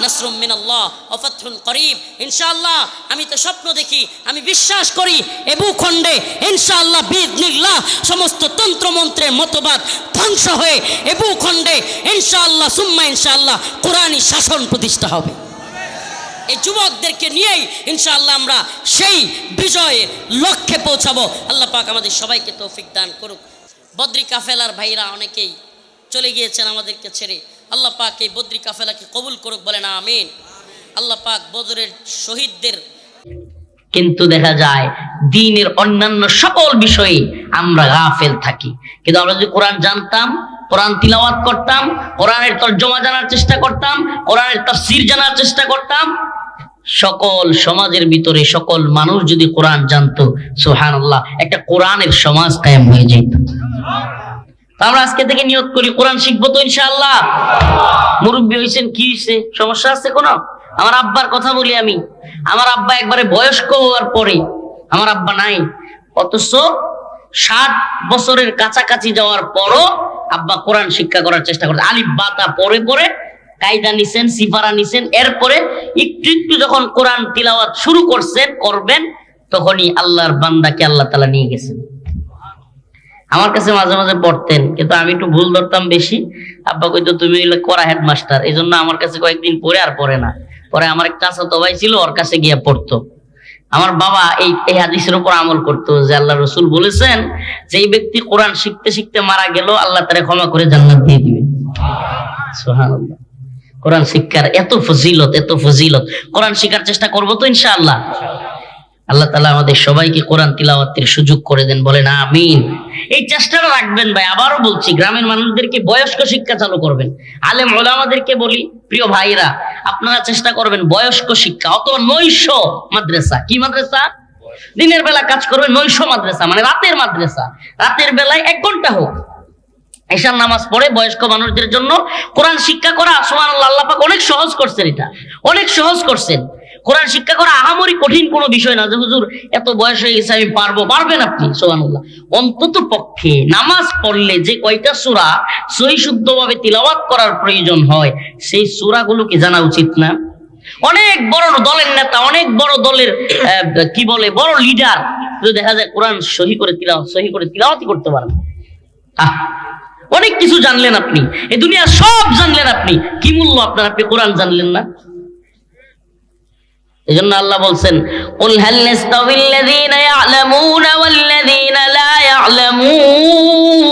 নাসরুম মিনাল্লাহ ওয়া ফাতহুন করিব। ইনশাআল্লাহ আমি তো স্বপ্ন দেখি, আমি বিশ্বাস করি এ ভূখণ্ডে ইনশাআল্লাহ বিইذনিল্লাহ সমস্ত তন্ত্রমন্ত্রের মতবাদ ধ্বংস হয়ে এ ভূখণ্ডে ইনশাআল্লাহ সুম্মা ইনশাআল্লাহ কোরআনী শাসন প্রতিষ্ঠা হবে। এই যুবকদেরকে নিয়েই ইনশাআল্লাহ আমরা সেই বিজয়ে লক্ষ্যে পৌঁছাবো। আল্লাহ পাক আমাদের সবাইকে তৌফিক দান করুক। বদরি কাফেলার ভাইরা অনেকেই চলে গিয়েছেন আমাদেরকে ছেড়ে। আল্লাহ পাক এই বদরি কাফেলাকে কবুল করুক, বলেন আমিন। আল্লাহ পাক বদরের শহীদদের
কিন্তু দেখা যায় দ্বীনের অন্যান্য সকল বিষয়ে আমরা গাফেল থাকি। কিন্তু আমরা যদি কোরআন জানতাম, কোরআন তিলাওয়াত করতাম, কোরআনের তরজমা জানার চেষ্টা করতাম, কোরআনের তাফসীর জানার চেষ্টা করতাম, সকল সমাজের ভিতরে সকল মানুষ যদি কোরআন জানতো, সুবহানাল্লাহ, একটা কোরআনের সমাজ কায়েম হয়ে যেত। আমরা আজকে থেকে নিয়ত করি কোরআন শিখবো তো ইনশাআল্লাহ। মুরব্বী হয়েছেন, কি হয়েছে, সমস্যা আছে কোনো? আমার আব্বার কথা বলি আমি, আমার আব্বা একবারে বয়স্ক হওয়ার পরে, আমার আব্বা নাই, অথচ 60 বছরের কাছাকাছি যাওয়ার পরও আব্বা কোরআন শিক্ষা করার চেষ্টা করছে। আলিফ বাতা পরে পরে কায়দা নিছেন, সিফারা নিছেন, এরপরে একটু একটু যখন কোরআন তিলাওয়াত শুরু করবেন, তখনই আল্লাহর বান্দাকে আল্লাহ তাআলা নিয়ে গেছেন। আমার কাছে মাঝে মাঝে পড়তেন, কিন্তু আমি একটু ভুল ধরতাম বেশি। আব্বা কইতো তুমি হইলে করা হেডমাস্টার, এই জন্য আমার কাছে কয়েকদিন পরে আর পড়ে না। পরে আমার এক চাচাতো ভাই ছিল, ওর কাছে গিয়ে পড়তো। আমার বাবা এই হাদিসের উপর আমল করতো যে আল্লাহ রাসূল বলেছেন যে এই ব্যক্তি কোরআন শিখতে শিখতে মারা গেল, আল্লাহ তারে ক্ষমা করে জান্নাত দিয়ে দিবে। সুবহানাল্লাহ, কোরআন শিক্ষার এত ফজিলত, এত ফজিলত। কোরআন শিখার চেষ্টা করবো তো ইনশাআল্লাহ। আল্লাহ তাআলা আমাদের সবাইকে কোরআন তিলাওয়াতের সুযোগ করে দেন, বলেন আমিন। এই চেষ্টাটা রাখবেন ভাই, আবারও বলছি, গ্রামের মানুষদেরকে বয়স্ক শিক্ষা চালু করবেন। আলেম ওলামাদেরকে বলি, প্রিয় ভাইরা, আপনারা চেষ্টা করবেন বয়স্ক শিক্ষা, অথবা নৈশ মাদ্রাসা। কি মাদ্রাসা? দিনের বেলা কাজ করবে, নৈশ মাদ্রাসা মানে রাতের মাদ্রাসা। রাতের বেলায় 1 ঘন্টা হোক, এশার নামাজ পড়ে বয়স্ক মানুষদের জন্য কোরআন শিক্ষা করা। সুবহানাল্লাহ, আল্লাহ পাক অনেক সহজ করছেন, এটা অনেক সহজ করছেন। কোরআন শিক্ষা করা আহামরি কঠিন কোনো বিষয় না যে হুজুর এত বয়স হয়ে গেছে আমি পারবো, পারবেন আপনি। সুবহানাল্লাহ, অন্তত পক্ষে নামাজ পড়লে যে কয়টা সূরা সহি শুদ্ধভাবে তিলাওয়াত করার প্রয়োজন হয়, সেই সূরাগুলোকে জানা উচিত না? অনেক বড় দলের নেতা, অনেক বড় দলের কি বলে বড় লিডার, দেখা যায় কোরআন সহি করে তিলাওয়াতই করতে পারেন। অনেক কিছু জানলেন আপনি, এই দুনিয়া সব জানলেন আপনি, কি মূল্য আপনার? আপনি কোরআন জানলেন না। এজন্য আল্লাহ বলছেন, কুল হাল ইস্তাবিল্লাযীনা ইয়া'লামুনা ওয়াল্লাযীনা লা ইয়া'লামুন।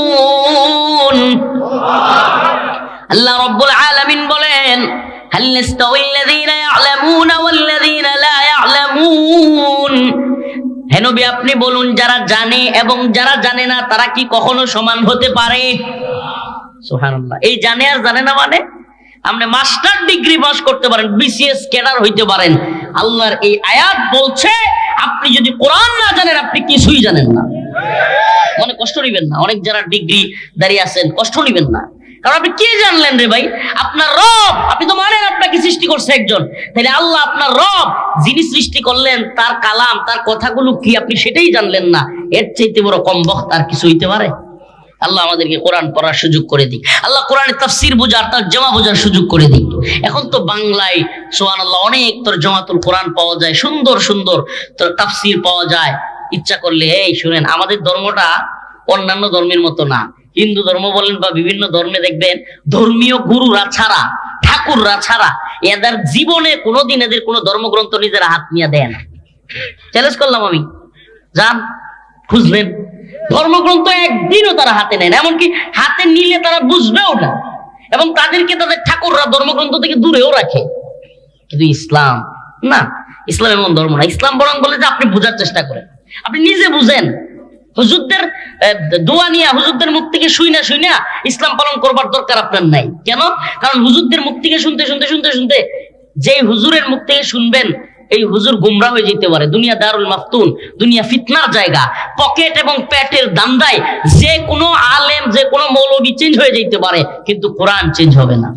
আল্লাহ রাব্বুল আলামিন বলেন, হাল ইস্তাবিল্লাযীনা ইয়া'লামুনা ওয়াল্লাযীনা লা ইয়া'লামুন। হে নবী, আপনি বলুন, যারা জানে এবং যারা জানে না তারা কি কখনো সমান হতে পারে? সুবহানাল্লাহ, এই জানে আর জানে না মানে আপনি মাস্টার ডিগ্রি পাস করতে পারেন, বিসিএস ক্যাডার হইতে পারেন, আল্লাহর এই আয়াত বলছে আপনি যদি কোরআন না জানেন আপনি কিছুই জানেন না। মনে কষ্ট নিবেন না, অনেক যারা ডিগ্রি দাঁড়িয়ে আছেন কষ্ট নিবেন না, কারণ আপনি কি জানলেন রে ভাই? আপনার রব, আপনি তো মানেন আপনাকে সৃষ্টি করছে একজন, তাহলে আল্লাহ আপনার রব, যিনি সৃষ্টি করলেন, তার কালাম, তার কথাগুলো কি আপনি সেটাই জানলেন না? এর চাইতে বড় কম বখত আর কিছু হইতে পারে? আল্লাহ আমাদেরকে কোরআন পড়ার সুযোগ করে দিক, আল্লাহ কোরআনের তাফসীর বোঝার, তরজমা বোঝার সুযোগ করে দিক। এখন তো বাংলায় সুবহানাল্লাহ অনেক তরজমাতুল কোরআন পাওয়া যায়, সুন্দর সুন্দর তাফসীর পাওয়া যায়। ইচ্ছা করলে এই শুনেন, আমাদের ধর্মটা অন্যান্য ধর্মের মতো না। হিন্দু ধর্ম বলেন বা বিভিন্ন ধর্মে দেখবেন, ধর্মীয় গুরুরা ছাড়া, ঠাকুররা ছাড়া এদের জীবনে কোনোদিন এদের কোনো ধর্মগ্রন্থ নিজেরা হাত নিয়ে দেয় না। চ্যালেঞ্জ করলাম আমি, যান খুঁজবেন, ধর্মগ্রন্থ একদিনও তারা হাতে নেয় না, এমনকি হাতে নিলে তারা বুঝবেও না, এবং তাদেরকে তাদের ঠাকুররা ধর্মগ্রন্থ থেকে দূরেও রাখে। কিন্তু ইসলাম না, ইসলাম এমন ধর্ম না। ইসলাম বরং বলে যে আপনি বোঝার চেষ্টা করেন, আপনি নিজে বুঝেন। হুজুরদের দোয়া নিয়ে, হুজুরদের মুখ থেকে শুইনা ইসলাম পালন করবার দরকার আপনার নাই। কেন? কারণ হুজুরদের মুখ থেকে শুনতে যে হুজুরের মুখ থেকে শুনবেন, এই হুজুর গুমরা হয়ে যেতে পারে। দুনিয়া দারুল মাফতুন, দুনিয়া ফিতনার জায়গা। পকেট এবং পেটের দান্দায় যে কোনো আলেম, যে কোনো মৌলবী চেঞ্জ হয়ে যেতে পারে, কিন্তু কোরআন চেঞ্জ হবে না।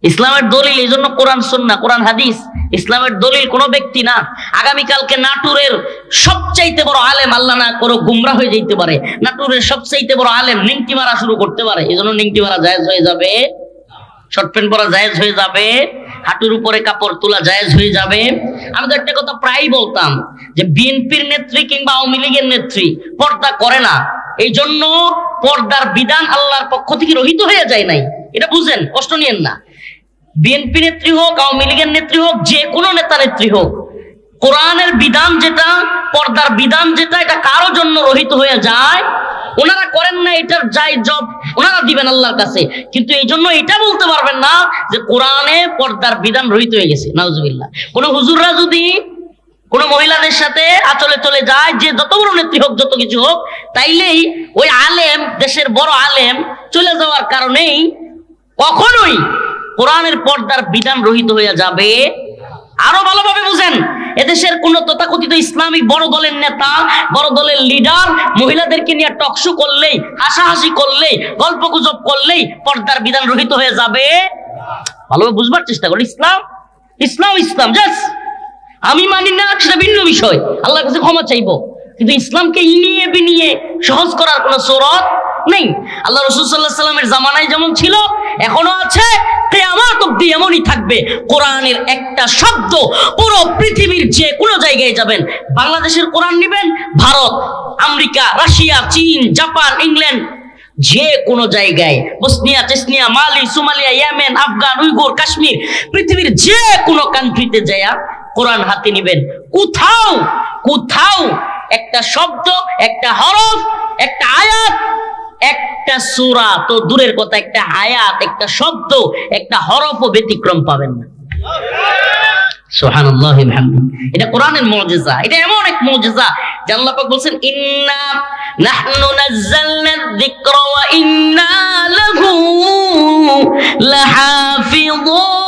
ইসলামের দলিল এই জন্য কোরআন সুন্নাহ, কোরআন হাদিস। ইসলামের দলিল কোনো ব্যক্তি না। আগামীকালকে নাটোরের সবচাইতে বড় আলেম, আল্লাহ না করো, গুমরা হয়ে যেতে পারে। নাটোরের সবচাইতে বড় আলেম নিংটি মারা শুরু করতে পারে। এই জন্য নিংটি মারা জায়েজ হয়ে যাবে, শর্ট প্যান্ট পরা জায়েজ হয়ে যাবে, হাঁটুর উপরে কাপড় তোলা জায়েজ হয়ে যাবে। আমি তো একটা কথা প্রায় বলতাম যে বিএনপির নেত্রী কিংবা আওয়ামী লীগের নেত্রী পর্দা করে না, এই জন্য পর্দার বিধান আল্লাহর পক্ষ থেকে রহিত হয়ে যায় নাই। এটা বুঝেন, কষ্ট নিয়েন না। বিএনপি নেত্রী হোক, আওয়ামী লীগের নেত্রী হোক, যে কোনো নেতা নেত্রী হোক, কোরআনের বিধান যেটা, পর্দার বিধান যেটা, এটা কারো জন্য রহিত হয়ে যায়। ওনারা করেন না, এটার যাই জব ওনারা দিবেন আল্লাহর কাছে, কিন্তু এই জন্য এটা বলতে পারবেন না যে কোরআনে পর্দার বিধান রহিত হয়ে গেছে। নাউজুবিল্লাহ। কোন হুজুররা যদি কোন মহিলাদের সাথে আচলে চলে যায়, যে যত বড় নেত্রী হোক, যত কিছু হোক, তাইলেই ওই আলেম, দেশের বড় আলেম চলে যাওয়ার কারণেই কখনোই কোরআনের পর্দার বিধান রহিত হয়ে যাবে। আরো ভালোভাবে বুঝেন, এদেশের কোন তথাকথিত ইসলামিক বড় দলের নেতা, বড় দলের লিডার মহিলাদেরকে নিয়ে টকশো করলেই, হাসাহাসি করলেই, গল্প গুজব করলেই পর্দার বিধান রহিত হয়ে যাবে। ভালোভাবে বুঝবার চেষ্টা করো। ইসলাম ইসলাম ইসলাম, জাস্ট আমি মানি না সেটা ভিন্ন বিষয়, আল্লাহর কাছে ক্ষমা চাইবো, কিন্তু ইসলামকে ইনিয়ে বিনিয়ে সহজ করার কোন সুরত নেই। আল্লাহ রাসূল সাল্লাল্লাহু আলাইহি ওয়াসাল্লামের জামানায় যেমন ছিল, এখনো আছে, কিয়ামত অবধি এমনই থাকবে। কোরআনের একটা শব্দ পুরো পৃথিবীর যে কোনো জায়গায় যাবেন, বাংলাদেশের কোরআন নেবেন, ভারত, আমেরিকা, রাশিয়া, চীন, জাপান, ইংল্যান্ড, যে কোনো জায়গায়, Bosnia, Chechnya, Mali, Somalia, Yemen, Afghan, Uyghur, Kashmir, পৃথিবীর যে কোনো কান্ট্রিতে যায়া কোরআন হাতে নিবেন, কোথাও কোথাও একটা শব্দ, একটা হরফ, একটা আয়াত, একটা সূরা তো দূরের কথা, একটা আয়াত, একটা শব্দ, একটা হরফও ব্যতিক্রম পাবেন না। সুবহানাল্লাহ ওয়া বিহামদিহি। এটা কোরআনের মুজিজা, এটা এমন এক মুজিজা যে আল্লাহ পাক বলেন, ইন্না নাহনু নাযালনা যিকরা ওয়া ইন্না লাহু লাহাফিযুন।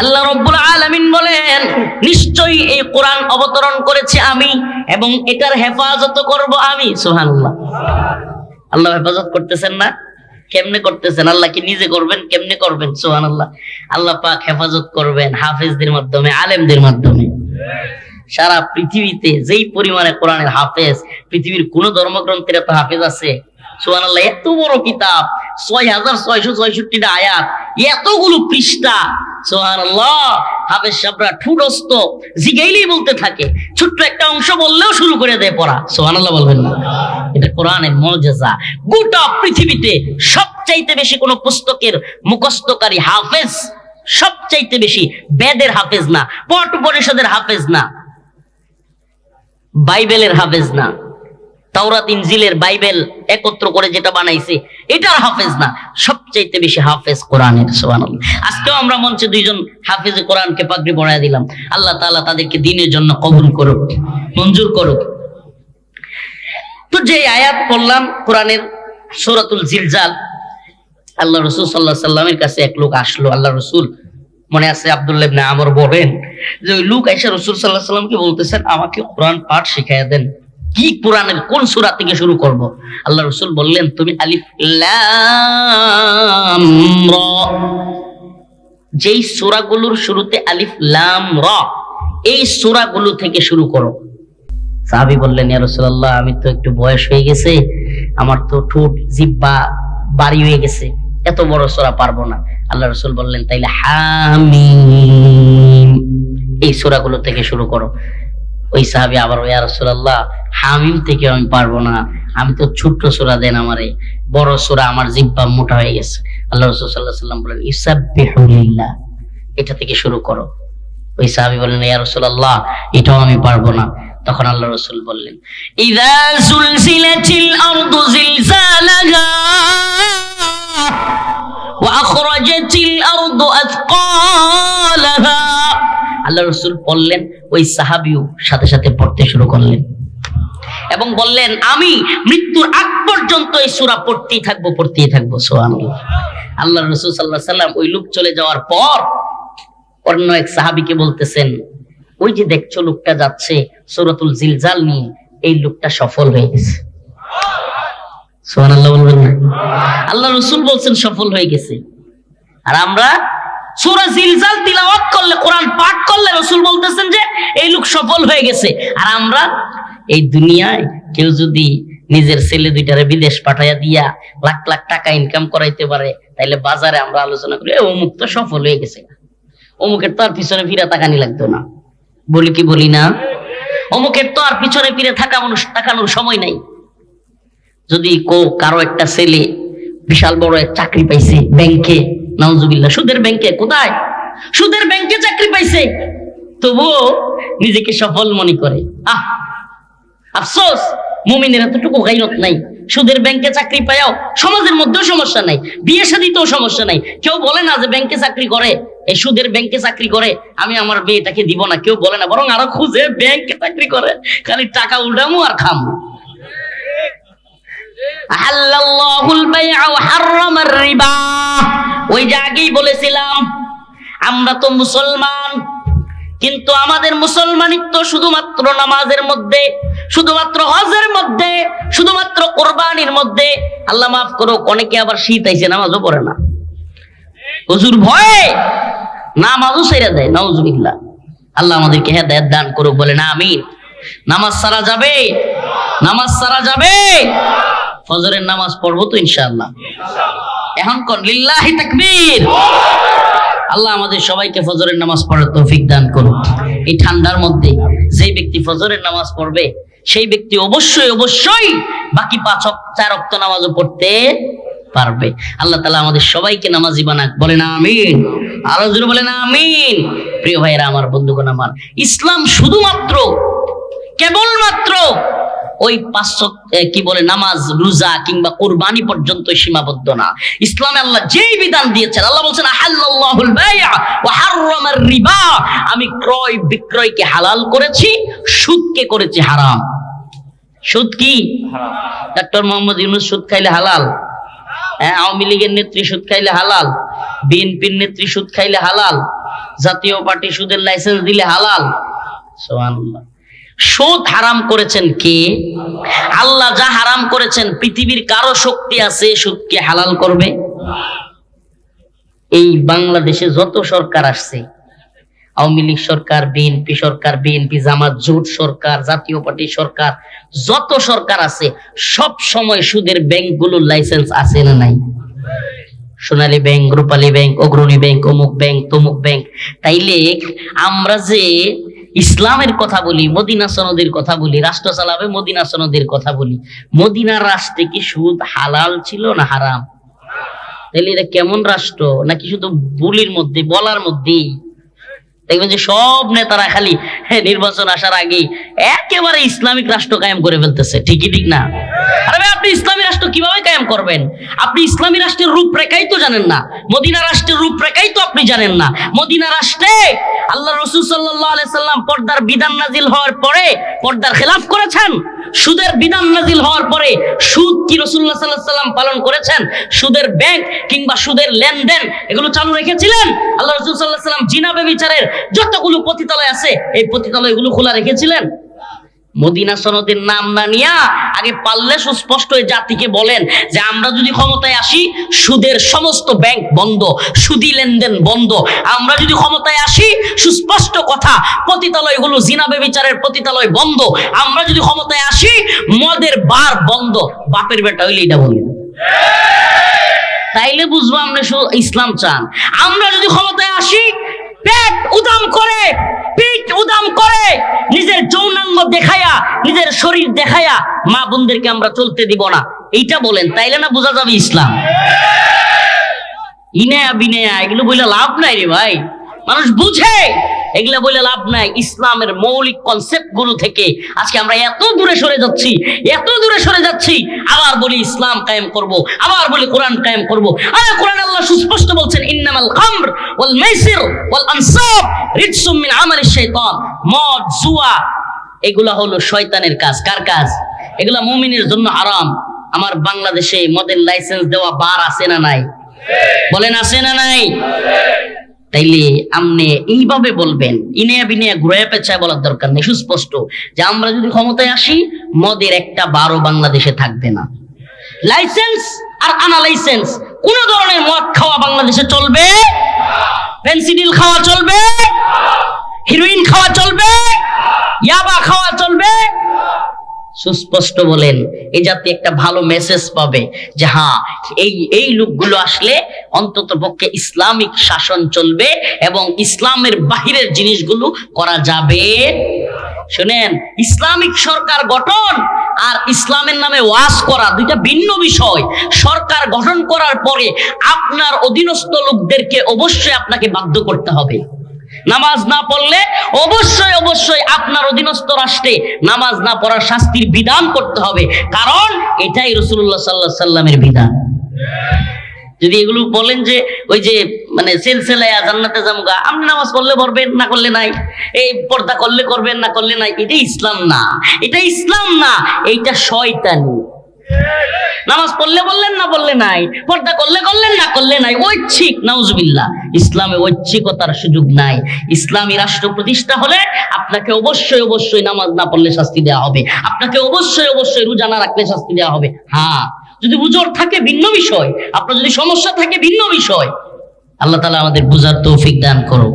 আল্লাহ রাব্বুল আলামিন বলেন, নিশ্চয়ই এই কোরআন অবতরণ করেছি আমি এবং এটার হেফাজত করব আমি। সুবহানাল্লাহ। আল্লাহ হেফাজত করতেছেন না? কেমনে করতেছেন? আল্লাহ কি নিজে করবেন? কেমনে করবেন? সুবহানাল্লাহ। আল্লাহ পাক হেফাজত করবেন হাফেজদের মাধ্যমে, আলেমদের মাধ্যমে। সারা পৃথিবীতে যেই পরিমাণে কোরআনের হাফেজ, পৃথিবীর কোন ধর্মগ্রন্থের এত হাফেজ আছে? সুবহানাল্লাহ। এত বড় কিতাব, 6666টা আয়াত, এতগুলো পৃষ্ঠা। সুবহানাল্লাহ। হাফেজ সাহেবরা ঠুটস্থ, জিগাইলেই বলতে থাকে, ছোট্ট একটা অংশ বললেও শুরু করে দেয় পড়া। সুবহানাল্লাহ বলবেন না? এটা কোরআনের মুজিজা। গোটা পৃথিবীতে সবচাইতে বেশি কোন পুস্তকের মুখস্থকারী হাফেজ, সবচাইতে বেশি বেদের হাফেজ না, পট উপনিষদের হাফেজ না, বাইবেলের হাফেজ না, তাওরাত ইনজিলের বাইবেল একত্র করে যেটা বানাইছে এটার হাফেজ না, সবচাইতে বেশি হাফেজ কোরআনের। সুবহানাল্লাহ। আজকেও আমরা মঞ্চে দুইজন হাফেজে কোরআনকে পাগড়ি পরায় দিলাম। আল্লাহ তাআলা তাদেরকে দ্বীনের জন্য কবুল করুক, মঞ্জুর করুক। তো যে আয়াত পড়লাম কোরআনের, সূরাতুল জিলজাল, আল্লাহ রাসূল সাল্লাল্লাহু আলাইহি সাল্লামের কাছে এক লোক আসলো। আল্লাহ রাসূল, মনে আছে আব্দুল্লাহ ইবনে আমর বলেন যে ওই লোক আয়েশা রাসূল সাল্লাল্লাহু আলাইহি সাল্লামকে বলতেছেন, আমাকে কোরআন পাঠ শিখাইয়া দেন, কি কোরআনের কোন সূরা থেকে শুরু করব? আল্লাহ রাসূল বললেন, তুমি আলিফ লাম রা, যেই সূরাগুলোর শুরুতে আলিফ লাম রা, এই সূরাগুলো থেকে শুরু করো। সাহাবী বললেন, ইয়া রাসূলুল্লাহ, আমি তো একটু বয়স হয়ে গেছে, আমার তো ঠোঁট জিহ্বা বাড়ি হয়ে গেছে, এত বড় সূরা পারবো না। আল্লাহ রাসূল বললেন, তাইলে হামিম, এই সূরাগুলো থেকে শুরু করো। ওই সাহাবী আবার, ইয়া রাসূলুল্লাহ, হামিম থেকে আমি পারবো না, আমি তো ছোট্ট সূরা দেন আমারে, বড় সূরা, আমার জিহ্বা মোটা হয়ে গেছে। আল্লাহ রাসূল সাল্লাল্লাহু আলাইহি ওয়াসাল্লাম বলেন, ইসাব্বিহু লিল্লাহ, এটা থেকে শুরু করো। ওই সাহাবী বললেন, ইয়া রাসূলুল্লাহ, এটাও আমি পারবো না। তখন আল্লাহ রাসূল বললেন, ইযা সুলসিলাতিল আরদু জিলজালাহা ওয়া আখরাজাতিল আরদু আথকালাহা। আল্লাহ রাসূল বললেন, ওই সাহাবীও সাথে সাথে পড়তে শুরু করলেন এবং বললেন, আমি মৃত্যুর আগ পর্যন্ত এই সূরা পড়তেই থাকবো। সুবহানাল্লাহ। আল্লাহ রাসূল সাল্লাল্লাহু আলাইহি সাল্লাম ওই লোক চলে যাওয়ার পর অন্য এক সাহাবীকে বলতেছেন, ওই যে দেখছো লোকটা যাচ্ছে সূরাতুল জিলজাল নিয়ে, এই লোকটা সফল হয়ে গেছে। সুবহানাল্লাহ বলবেন না? আল্লাহ রাসূল বলছেন সফল হয়ে গেছে, আর আমরা সূরা জিলজাল তিলাওয়াত করলে, কোরআন পাঠ করলে রাসূল বলতেছেন যে এই লোক সফল হয়ে গেছে। আর আমরা এই দুনিয়ায় কেউ যদি নিজের ছেলে দুইটারে বিদেশ পাঠাইয়া দিয়া লাখ লাখ টাকা ইনকাম করাইতে পারে, তাইলে বাজারে আমরা আলোচনা করি, অমুক তো সফল হয়ে গেছে, অমুকের তো আর পিছনে ফিরে তাকানি লাগতো না। বলি কি বলি না? অমুকের তো আর পিছনে ফিরে তাকানোর সময় নাই। যদি কারো একটা ছেলে বিশাল বড় এক চাকরি পাইছে ব্যাংকে, নাউজুবিল্লাহ, সুদের ব্যাংকে, কোথায়? সুদের ব্যাংকে চাকরি পাইছে, তবুও নিজেকে সফল মনে করে। আফসোস, মুমিনের এতটুকু গায়রত নাই। সুদের ব্যাংকে চাকরি পায়াও সমাজের মধ্যেও সমস্যা নাই, বিয়ে শাদীতেও সমস্যা নাই, কেউ বলে না যে ব্যাংকে চাকরি করে এই সুদের ব্যাংকে চাকরি করে, আমি আমার মেয়েটাকে দিব না, কেউ বলে না, বরং আরো খুঁজে ব্যাংকে চাকরি করে, খালি টাকা উঠামু আর খামু। আহাল্লাল্লাহুল বাই'a ওয়া হাররামার রিবা। ওই যে আগেই বলেছিলাম, আমরা তো মুসলমান, কিন্তু আমাদের মুসলমানিত্ব শুধুমাত্র নামাজের মধ্যে, শুধুমাত্র হজের মধ্যে, শুধুমাত্র কোরবানির মধ্যে। আল্লাহ মাফ করো, অনেকে আবার শীত আইছে নামাজও পড়ে না, হুজুর ভয়ে নামাজও ছেড়ে দেয়, নাউজুবিল্লাহ। আল্লাহ আমাদেরকে হেদায়েত দান করুক, বলে না আমিন। নামাজ সারা যাবে, নামাজ সারা যাবে। ফজরের নামাজ পড়বো তো ইনশাআল্লাহ। এখন কোন লিল্লাহি তাকবীর। আল্লাহ আমাদের সবাইকে ফজরের নামাজ পড়ার তৌফিক দান করুন। এই ঠান্ডার মধ্যে যে ব্যক্তি ফজরের নামাজ পড়বে, সেই ব্যক্তি অবশ্যই অবশ্যই বাকি 4 ওয়াক্ত নামাজও পড়তে পারবে। আল্লাহ তাআলা আমাদের সবাইকে নামাজি বানাক, বলেন আমিন। আরো জোরে বলেন আমিন। প্রিয় ভাইরা আমার, বন্ধুগণ আমার, ইসলাম শুধুমাত্র কেবলমাত্র ওই 5 কি বলে নামাজ, রোজা কিংবা কুরবানি পর্যন্ত সীমাবদ্ধ না। ইসলামে আল্লাহ যেই বিধান দিয়েছেন, আল্লাহ বলছেন আহাল্লাল্লাহুল বাই'a ওয়া হাররামার রিবা। আমি ক্রয় বিক্রয়কে হালাল করেছি, সুদকে করেছি হারাম। সুদ কি হারাম। ডক্টর মোহাম্মদ ইউনূস সুদ খাইলে হালাল, আওয়ামী লীগের নেত্রী সুদ খাইলে হালাল, বিএনপির নেত্রী সুদ খাইলে হালাল, জাতীয় পার্টি সুদের লাইসেন্স দিলে হালাল। সুবহানাল্লাহ। সুদ হারাম করেছেন কে? আল্লাহ। যা হারাম করেছেন, পৃথিবীর কারো শক্তি আছে সুদকে হালাল করবে? এই বাংলাদেশে যত সরকার আসছে, আওয়ামী লীগ সরকার, বিএনপি সরকার, বিএনপি জামাত জোট সরকার, জাতীয় পার্টি সরকার, যত সরকার আছে, সব সময় সুদের ব্যাংকগুলোর লাইসেন্স আছে না নাই? সোনালী ব্যাংক, রূপালী ব্যাংক, অগ্রণী ব্যাংক, অমুক ব্যাংক, তমুক ব্যাংক। তাইলে আমরা যে ইসলামের কথা বলি, মদিনা সনদের কথা বলি, রাষ্ট্র চালাবে মদিনা সনদের কথা বলি, মদিনার রাষ্ট্রে কি সুদ হালাল ছিল না হারাম? তাইলে এটা কেমন রাষ্ট্র? নাকি শুধু বুলির মধ্যে, বলার মধ্যেই? দেখবেন যে সব নেতারা খালি নির্বাচন আসার আগেই একেবারে ইসলামিক রাষ্ট্র কায়েম করে ফেলতেছে, ঠিকই ঠিক না? আরে ভাই, আপনি ইসলামী রাষ্ট্র কিভাবে কায়েম করবেন? আপনি ইসলামী রাষ্ট্রের রূপরেখাই তো জানেন না, মদিনা রাষ্ট্রের রূপরেখাই তো আপনি জানেন না। মদিনা রাষ্ট্রে আল্লাহ রাসূল সাল্লাল্লাহু আলাইহি সাল্লাম পর্দার বিধান নাজিল হওয়ার পরে পর্দার খেলাফ করেছেন। সুদের বিধান নাজিল হওয়ার পরে সুদ কি রাসূলুল্লাহ সাল্লাল্লাহু আলাইহি সাল্লাম পালন করেছেন? সুদের ব্যাংক কিংবা সুদের লেনদেন এগুলো চালু রেখেছিলেন? আল্লাহ রাসূল সাল্লাল্লাহু আলাইহি সাল্লাম জিনা ব্যভিচারের যতগুলো পতিতালয় আছে, এই পতিতালয়গুলো খোলা রেখেছিলেন? মদিনা সনদের নাম না নিয়া আগে পারলে সুস্পষ্ট এই জাতিকে বলেন যে আমরা যদি ক্ষমতায় আসি, সুদের সমস্ত ব্যাংক বন্ধ, সুদি লেনদেন বন্ধ। আমরা যদি ক্ষমতায় আসি, সুস্পষ্ট কথা, পতিতালয়গুলো, জিনা ব্যভিচারের পতিতালয় বন্ধ। আমরা যদি ক্ষমতায় আসি, মদের বার বন্ধ। বাপের বেটা হইলে এটা বলেন, তাইলে বুঝবো আমরা ইসলাম চান। আমরা যদি ক্ষমতায় আসি, পেট উদাম করে, পিঠ উদাম করে, নিজের যৌনাঙ্গ দেখায়া, নিজের শরীর দেখায়া মা বোনদেরকে আমরা চলতে দিব না, এইটা বলেন, তাইলে না বোঝা যাবে ইসলাম। ইনায়া বিনায়া এগুলো বলে লাভ নাই রে ভাই, মানুষ বুঝে, এগুলা বলে লাভ নাই। ইসলামের মৌলিক কনসেপ্ট গুলো থেকে আজকে আমরা এত দূরে সরে যাচ্ছি, এত দূরে সরে যাচ্ছি। আবার বলি ইসলাম কায়েম করব, আবার বলি কোরআন কায়েম করব। আর কোরআন আল্লাহ সুস্পষ্ট বলছেন, ইন্নামাল খামর ওয়াল মাইসির ওয়াল আনসাব রিজসুম মিন আমালিশ শাইতান। মদ, জুয়া এগুলা হলো শয়তানের কাজ। কার কাজ? এগুলা মুমিনের জন্য হারাম। আমার বাংলাদেশে মদের লাইসেন্স দেওয়া বার আছে না নাই? বলেন আছে না নাই? তাইলে আপনি এইভাবে বলবেন, ইনিয়া বিনিয়া ঘুরে পেঁচায় বলার দরকার নেই। সুস্পষ্ট যে আমরা যদি ক্ষমতায় আসি, মদের একটা বারও বাংলাদেশে থাকবে না। লাইসেন্স আর আনা লাইসেন্স, কোন ধরনের মদ খাওয়া বাংলাদেশে চলবে? ফেন্সিডিল খাওয়া চলবে? হিরোইন খাওয়া চলবে? ইয়াবা খাওয়া চলবে? সুস্পষ্ট বলেন, এই জাতি একটা ভালো মেসেজ পাবে যে হ্যাঁ, এই লোকগুলো আসলে অন্তত পক্ষে ইসলামিক শাসন চলবে এবং ইসলামের বাহিরের জিনিসগুলো করা যাবে। শুনেন, ইসলামিক সরকার গঠন আর ইসলামের নামে ওয়াজ করা দুইটা ভিন্ন বিষয়। সরকার গঠন করার পরে আপনার অধীনস্থ লোকদেরকে অবশ্যই আপনাকে বাধ্য করতে হবে। নামাজ না পড়লে অবশ্যই অবশ্যই আপনার অধীনস্থ রাষ্ট্রে নামাজ না পড়ার শাস্তির বিধান করতে হবে, কারণ এটাই রাসূলুল্লাহ সাল্লাল্লাহু আলাইহি সাল্লামের বিধান। যদি এগুলো বলেন যে ওই যে মানে সিলসিলায়া জান্নাতে জামগা, আপনি নামাজ পড়লে পড়বেন, না করলে নাই, এই পর্দা করলে করবেন, না করলে নাই, এটা ইসলাম না, এটা ইসলাম না, এইটা শয়তানি। নামাজ পড়লে বললেন, না বললে নাই, পর্দা করলে করলেন, না করলে নাই, ঐচ্ছিক। নাউজুবিল্লাহ, ইসলামে ঐচ্ছিকতার সুযোগ নাই। ইসলামী রাষ্ট্র প্রতিষ্ঠা হলে আপনাকে অবশ্যই অবশ্যই নামাজ না পড়লে শাস্তি দেওয়া হবে, আপনাকে অবশ্যই অবশ্যই রোজা না রাখলে শাস্তি দেওয়া হবে। হ্যাঁ, যদি উজর থাকে ভিন্ন বিষয়, আপনার যদি সমস্যা থাকে ভিন্ন বিষয়। আল্লাহ তাআলা আমাদের বুঝার তৌফিক দান করুন।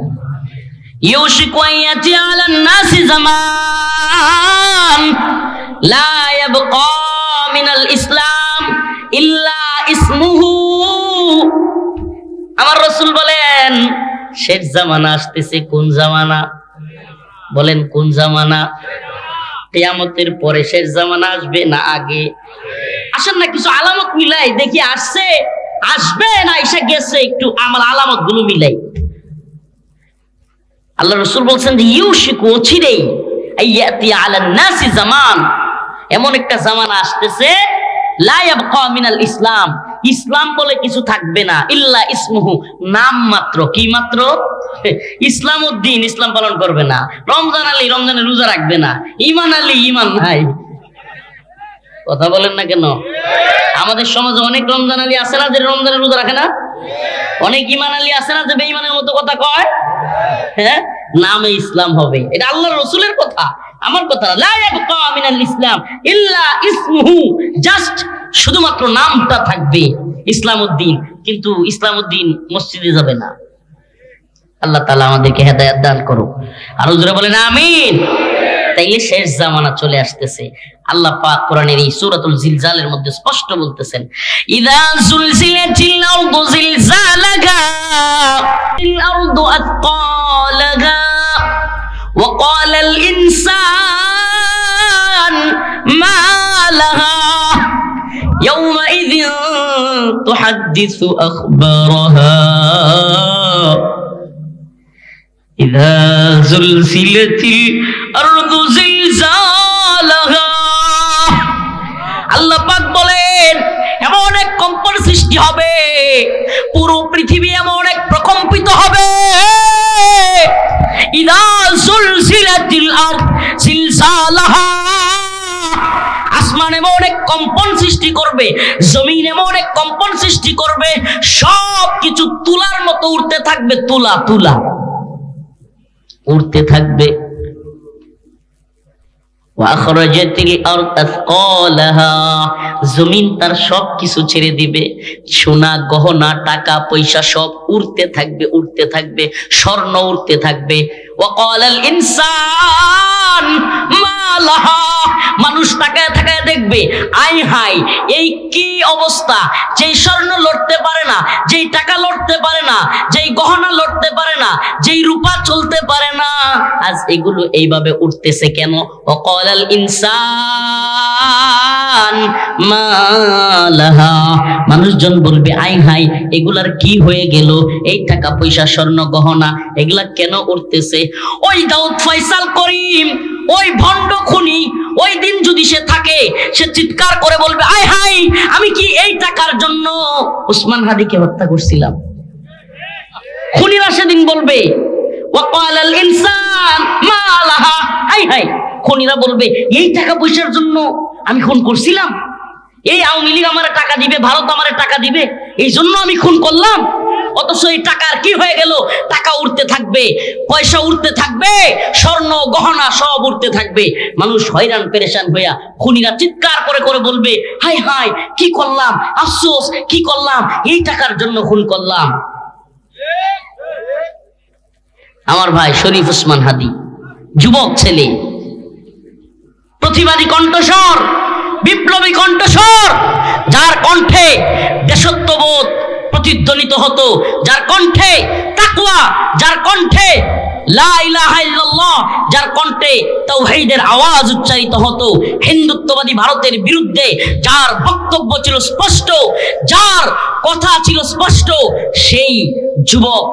ইউশিকু আইয়াতি আলান নাসি জামান লা ইয়াবকা মিনাল ইসলাম ইল্লা ইসমুহু। আমার রাসূল বলেন শেষ জামানা আসতেছে। কোন জামানা বলেন? কোন জামানা? কিয়ামতের পরে শেষ জামানা আসবে না আগে? আসেন না কিছু আলামত মিলাই দেখি, আসছে, আসবে না এসে গেছে, একটু আমার আলামত গুলো মিলাই। আল্লাহ রাসূল বলছেন যে ইউশিকু, অচিরেই, আইয়াতি আলান নাসি জামান, এমন একটা জামানা আসতেছে লা ইয়াবকা মিনাল ইসলাম, ইসলাম বলে কিছু থাকবে না, ইল্লা ইসমুহু, নাম মাত্র। কি মাত্র? ইসলাম উদ্দিন, ইসলাম পালন করবে না। রমজান আলী রমজানে রোজা রাখবে না। ঈমান আলী ঈমান নাই। কথা বলেন না কেন? আমাদের সমাজে অনেক রমজান আলী আছে না যে রমজানে রোজা রাখে না? অনেক ঈমান আলী আছে না যে বেঈমানের মতো কথা কয়? হ্যাঁ, নামে ইসলাম হবে। এটা আল্লাহর রাসূলের কথা, আমার কথা না। লা ইয়াবকা মিনাল ইসলাম ইল্লা ইসমুহু, জাস্ট শুধুমাত্র নামটা থাকবে ইসলামউদ্দিন, কিন্তু ইসলামউদ্দিন মসজিদে যাবে না। আল্লাহ তাআলা আমাদেরকে হেদায়েত দান করুক। আর জোরে বলেন আমিন। তাইলে শেষ জামানা চলে আসতেছে। আল্লাহ পাক কোরআনের এই সূরাতুল জিলজালের মধ্যে স্পষ্ট বলতেছেন, ইযা যুলজিলাতিল আরদু জিলজালাহা আল আরদু আতকালাহা ওয়া ক্বালাল ইনসান মা লাহা ইয়াওমাইযিন তুহাদ্দিসু আখবারাহা ইযা যুলজিলাতিল আরদু জিলজালাহা। আল্লাহ পাক বলেন এমন এক কম্পন সৃষ্টি হবে, পুরো পৃথিবী এমন এক প্রকম্পিত হবে। ইযা যুলজিলাতিল আরদ জিলজালাহা, আসমান এমন এক কম্পন সৃষ্টি করবে, জমিন এমন এক কম্পন সৃষ্টি করবে, সব কিছু তুলার মতো উঠতে থাকবে। তুলা তুলা উঠতে থাকবে। জমিন তার সব কিছু ছেড়ে দিবে, সোনা গহনা টাকা পয়সা সব উড়তে থাকবে, উড়তে থাকবে, স্বর্ণ উড়তে থাকবে। ওয়াকালাল ইনসান মা লাহা, মানুষ তাকায় তাকায় দেখবে, আই হাই এই কি অবস্থা, যেই স্বর্ণ লড়তে পারে না, যেই টাকা লড়তে পারে না, যেই গহনা লড়তে পারে না, যেই রূপা চলতে পারে না, আজ এগুলো এইভাবে উঠতেছে কেন? ওয়াকালাল ইনসান মা লাহা, মানুষজন বলবে আই হাই এগুলার কি হয়ে গেল, এই টাকা পয়সা স্বর্ণ গহনা এগুলা কেন উঠতেছে? ওই দাউদ ফয়সাল করিম, ওই ভণ্ড খুনি, ওই দিন যদি সে থাকে, সে চিৎকার করে বলবে আয় হাই আমি কি এই টাকার জন্য উসমান হাদিকে হত্যা করছিলাম? খুনিরা সেদিন বলবে ওয়াকালাল ইনসান মা লাহা, হাই হাই খুনিরা বলবে এই টাকা পয়সার জন্য আমি খুন করছিলাম, এই আওয়ামী লীগ আমার টাকা দিবে, ভারত আমার টাকা দিবে, এই জন্য আমি খুন করলাম। অথচ এই টাকার কি হয়ে গেল? টাকা উঠতে থাকবে, পয়সা উঠতে থাকবে, স্বর্ণ গহনা সব উঠতে থাকবে। মানুষ হয়রান পেরেশান হইয়া খুনিরা চিৎকার করে করে বলবে হাই হাই কি করলাম, আফসোস কি করলাম, এই টাকার জন্য খুন করলাম। আমার ভাই শরীফ ওসমান হাদি যুবক ছেলে, প্রতিবাদী কণ্ঠস্বর, বিপ্লবী কণ্ঠস্বর, যার কণ্ঠে দেশত্ববোধ প্রতিধ্বনিত হতো, যার কণ্ঠে তাকওয়া, যার কণ্ঠে লা ইলাহা ইল্লাল্লাহ, যার কণ্ঠে তাওহীদের আওয়াজ উচ্চারিত হতো, হিন্দুত্ববাদী ভারতের বিরুদ্ধে যার বক্তব্য ছিল স্পষ্ট, যার কথা ছিল স্পষ্ট, সেই যুবক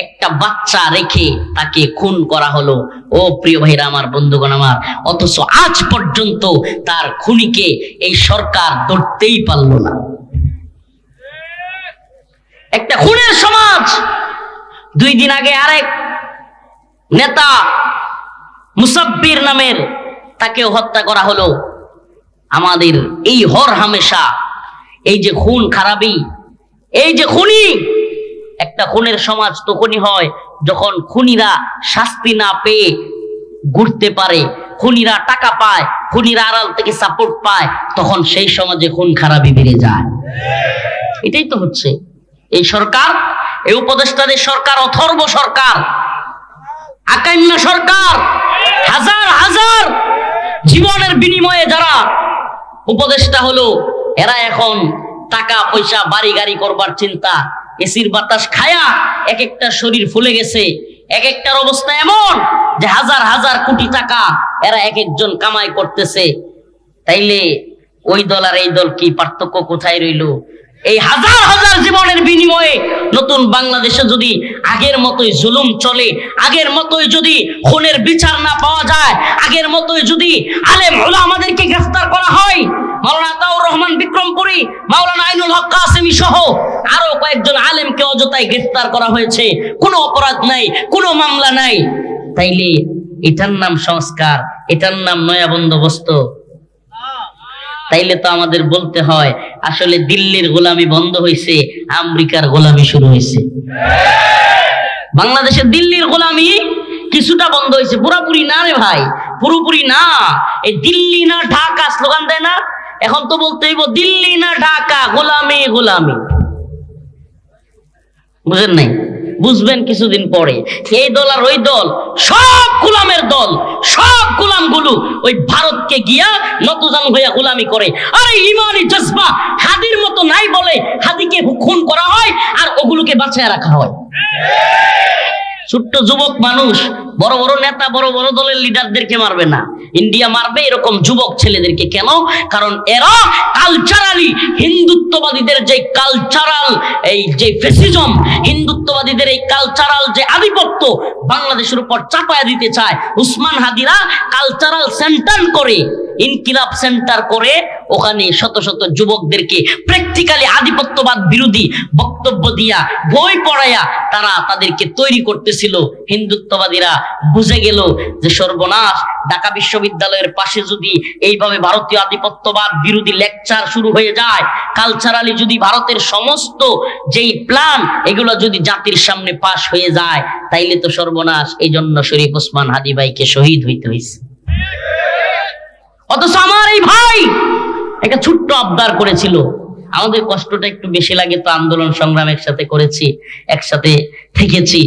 একটা বাচ্চা রেখে তাকে খুন করা হলো। ও প্রিয় ভাইরা আমার, বন্ধুগণ আমার, অথচ আজ পর্যন্ত তার খুনিকে এই সরকার ধরতেই পারল না। একটা খুনের সমাজ। 2 দিন আগে আরেক নেতা মুসাব্বির নামের, তাকেও হত্যা করা হলো। আমাদের এই হর হামেশা এই যে খুন খারাপি, এই যে খুনি, একটা খুনের সমাজ তখনই হয় যখন খুনিরা শাস্তি না পেয়ে ঘুরতে পারে, খুনিরা টাকা পায়, খুনিরা আড়াল থেকে সাপোর্ট পায়, তখন সেই সমাজে খুন খারাপি বেড়ে যায়। এটাই তো হচ্ছে এই সরকার, এই উপদেষ্টাদের সরকার, অথর্ব সরকার, আকাইম্য সরকার। হাজার হাজার জীবনের বিনিময়ে যারা উপদেষ্টা হলো, এরা এখন টাকা পয়সা বাড়ি গাড়ি করবার চিন্তা, এসির বাতাস খায়া এক একটা শরীর ফুলে গেছে। এক একটার অবস্থা এমন যে হাজার হাজার কোটি টাকা এরা এক একজন কামাই করতেছে। তাইলে ওই দল আর এই দল কি পার্থক্য কোথায় রইল? এই হাজার হাজার জীবনের বিনিময়ে নতুন বাংলাদেশে যদি আগের মতোই জুলুম চলে, আগের মতোই যদি খুনের বিচার না পাওয়া যায়, আগের মতোই যদি আলেম উলামাদেরকে গ্রেফতার করা হয়, মাওলানা আতাউর রহমান বিক্রমপুরী, মাওলানা আইনুল হক কাসেমী সহ আরো কয়েকজন আলেমকে অযথাই গ্রেফতার করা হয়েছে, কোনো অপরাধ নাই, কোনো মামলা নাই, তাইলে এটার নাম সংস্কার, এটার নাম নয়া বন্দোবস্ত? তাইলে তো আমাদের বলতে হয় আসলে দিল্লির গোলামি বন্ধ হয়েছে, আমেরিকার গোলামি শুরু হয়েছে। বাংলাদেশের দিল্লির গোলামি কিছুটা বন্ধ হয়েছে, পুরোপুরি না রে ভাই, পুরোপুরি না। এই দিল্লি না ঢাকা স্লোগান দেয় না, এখন তো বলতে হইব দিল্লি না ঢাকা, গোলামি গোলামি। বুঝেন নাই? বুঝবেন কিছুদিন পরে। এই দল আর ওই দল সব গোলামের দল, সব গোলামগুলো ওই ভারতকে গিয়া নতজান হইয়া গোলামি করে। আরে ইমানি জজবা হাদির মতো নাই বলে হাদিকে খুন করা হয় আর ওগুলোকে বাঁচায় রাখা হয়। ছোট্ট যুবক মানুষ বড় বড় নেতা, বড় বড় দলের লিডারদেরকে মারবে না, ইন্ডিয়া মারবে এরকম যুবক ছেলেদেরকে। কেন? কারণ এরা কালচারালি হিন্দুত্ববাদীদের যে কালচারাল, এই যে ফ্যাসিজম, হিন্দুত্ববাদীদের এই কালচারাল যে আধিপত্য বাংলাদেশের উপর চাপায়া দিতে চায়। উসমান হাদিরা কালচারাল সেন্টার করে, ইনকিলাব সেন্টার করে ওখানে শত শত যুবকদেরকে প্র্যাকটিক্যালি আধিপত্যবাদ বিরোধী বক্তব্য দিয়া, বই পড়াইয়া তারা তাদেরকে তৈরি করতেছিল। হিন্দুত্ববাদীরা বুঝে গেল যে সর্বনাশ, ঢাকা বিশ্ববিদ্যালয়ের পাশে যদি এইভাবে ভারতীয় আধিপত্যবাদ বিরোধী লেকচার শুরু হয়ে যায়, কালচারালি যদি ভারতের সমস্ত যেই প্ল্যান এগুলো যদি জাতির সামনে পাশ হয়ে যায়, তাইলে তো সর্বনাশ। এই জন্য শরীফ ওসমান হাদি ভাইকে শহীদ হইতে হয়েছে। অথচ আমার এই ভাই একটা ছোট্ট আবদার করেছিল। আমাদের কষ্টটা একটু বেশি লাগে তো, আন্দোলন সংগ্রাম একসাথে করেছি, একসাথে থেকেছি।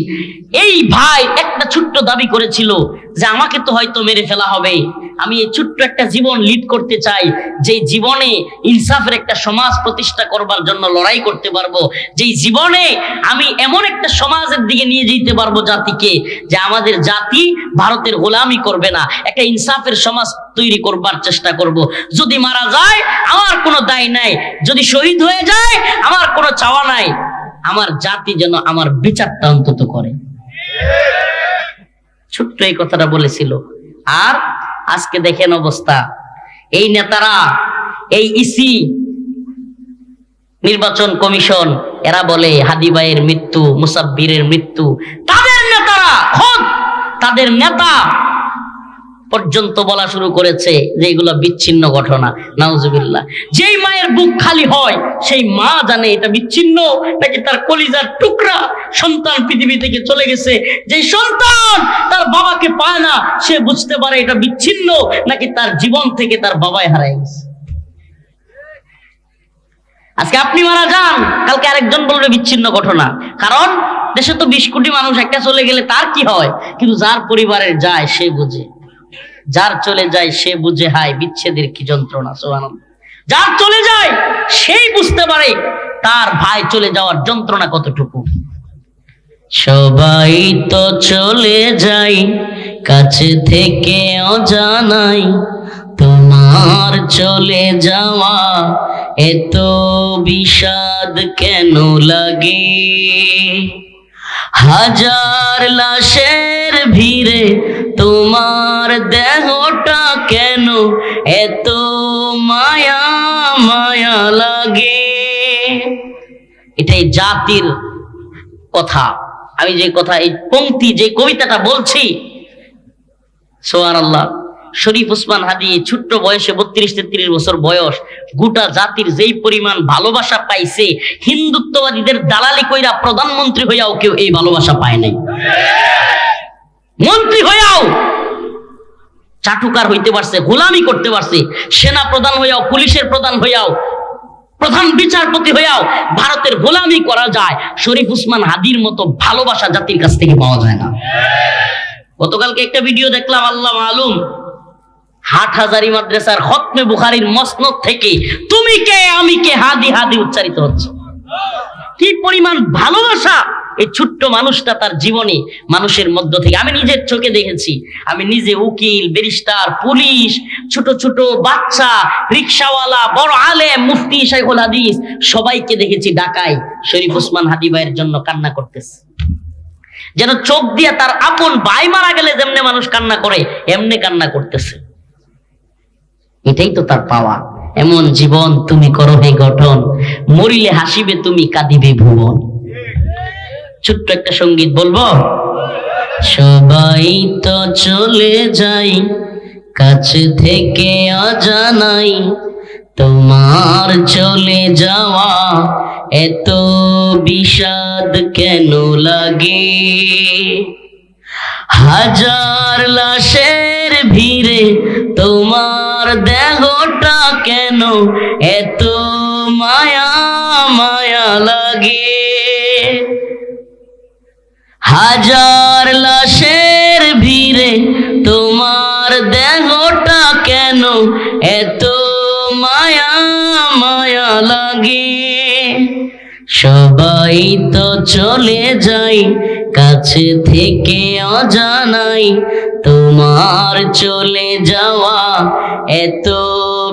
এই ভাই একটা ছোট্ট দাবি করেছিল যে আমাকে তো হয়তো মেরে ফেলা হবে, আমি এই ছোট্ট একটা জীবন লিড করতে চাই, যে জীবনে ইনসাফের একটা সমাজ প্রতিষ্ঠা করবার জন্য লড়াই করতে পারবো, যে জীবনে আমি এমন একটা সমাজের দিকে নিয়ে যেতে পারবো জাতিকে, যে আমাদের জাতি ভারতের গোলামি করবে না, একটা ইনসাফের সমাজ তৈরি করবার চেষ্টা করব। যদি মারা যায় আমার কোনো দায় নাই, যদি শহীদ হয়ে যায় আমার কোনো চাওয়া নাই, আমার জাতি যেন আমার বিচারটা অন্তত করে। ছোট্ট এই কথাটা বলেছিল। আর আজকে দেখেন অবস্থা, এই নেতারা, এই ইসি, নির্বাচন কমিশন, এরা বলে হাদি ভাইয়ের মৃত্যু, মুসাব্বিরের মৃত্যু। তাদের নেতারা, খোদ তাদের নেতা পর্যন্ত বলা শুরু করেছে যে এগুলো বিচ্ছিন্ন ঘটনা। নাউজুবিল্লাহ। যেই মায়ের বুক খালি হয় সেই মা জানে এটা বিচ্ছিন্ন নাকি তার কলিজার টুকরা সন্তান পৃথিবী থেকে চলে গেছে। যেই সন্তান তার বাবাকে পায় না সে বুঝতে পারে এটা বিচ্ছিন্ন নাকি তার জীবন থেকে তার বাবাই হারায় গেছে। আজকে আপনি মারা যান, কালকে আরেকজন বলবে বিচ্ছিন্ন ঘটনা। কারণ দেশে তো 20 কোটি মানুষ, একটা চলে গেলে তার কি হয়, কিন্তু যার পরিবারের যায় সে বুঝে, যার চলে যায় সে বুঝে হায় বিচ্ছেদের কি যন্ত্রণা। সুবহানাল্লাহ। যার চলে যায় সেই বুঝতে পারে তার ভাই চলে যাওয়ার যন্ত্রণা কতটুকু। সবাই তো চলে যাই কাছে থেকে অজানাই, তোমার চলে যাওয়া এত বিষাদ কেন লাগে। হাজার লাশের ভিড়ে তোমার দেহটা কেন এত মায়া মায়া লাগে। এটাই জাতির কথা। আমি যে কথা, এই পংক্তি, যে কবিতাটা বলছি, সুবহানাল্লাহ, শরীফ ওসমান হাদি ছোট্ট বয়সে 32-33 বছর বয়স, গোটা জাতির যেই পরিমাণ ভালোবাসা পাইছে, হিন্দুত্ববাদীদের দালালি কইরা প্রধানমন্ত্রী হইয়াও কেউ এই ভালোবাসা পায় নাই। মন্ত্রী হইয়াও চাটুকার হইতে পারছে, গোলামি করতে পারছে, সেনা প্রধান হইয়াও, পুলিশের প্রধান হইয়াও, প্রধান বিচারপতি হইয়াও ভারতের গোলামি করা যায়। শরীফ ওসমান হাদির মতো ভালোবাসা জাতির কাছ থেকে পাওয়া যায় না। গতকালকে একটা ভিডিও দেখলাম, আল্লাহ মালুম, হাটহাজারী মাদ্রাসার খতমে বুখারীর মসনদ থেকে তুমি কে আমি কে হাদি হাদি উচ্চারিত হচ্ছে। কি পরিমাণ ভালোবাসা এই ছোট্ট মানুষটা তার জীবনে মানুষের মধ্য থেকে। আমি নিজের চোখে দেখেছি, আমি নিজে উকিল, ব্যারিস্টার, পুলিশ, ছোট ছোট বাচ্চা, রিকশাওয়ালা, বড় আলেম, মুফতি, শাইখুল হাদিস, সবাইকে দেখেছি ঢাকায় শরীফ ওসমান হাদি ভাইয়ের জন্য কান্না করতেছে। যেন চোখ দিয়ে তার আপন ভাই মারা গেলে যেমনে মানুষ কান্না করে, এমনি কান্না করতেছে। এটাই তো তার পাওয়া। এমন জীবন তুমি করো হে গঠন, মরিলে হাসিবে তুমি, কাঁদিবে ভুবন। ছোট্ট একটা সঙ্গীত বলবো। সবাই তো চলে যাই, কাছে থেকে অজানাই, তোমার চলে যাওয়া এত বিষাদ কেন লাগে? হাজার লাশের ভিড়ে তোমার দেহটা কেন এত মায়া মায়া লাগে? হাজার লাশের ভিড়ে তোমার দেহটা কেন এত মায়া মায়া লাগে? সবাই তো চলে যাই, কাছে থেকে অজানাই, তোমার চলে যাওয়া এত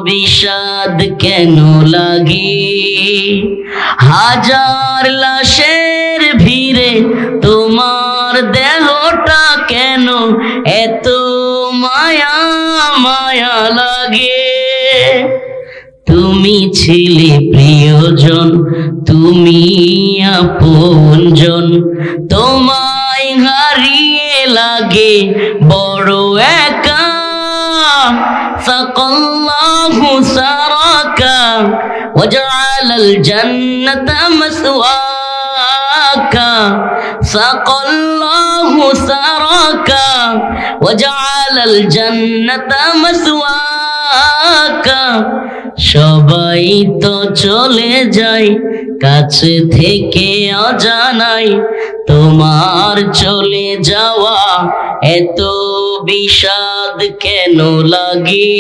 বিষাদ কেন লাগে? হাজার লাশের ভিড়ে তোমার দেহটা কেন এত মায়া মায়া লাগে? তুমি ছিলে প্রিয়জন, তুমি আপনজন, তোমায় হারিয়ে লাগে বড় একা। সাকাল্লাহু সারাকা ওয়াজআলাল জান্নাতা মাসওয়াকা। সাকাল্লাহু সারাকা ওয়াজআলাল জান্নাতা মাসওয়াকা। সবাই তো চলে যায়, কাছে থেকে অজানাই, তোমার চলে যাওয়া এত বিষাদ কেন লাগে?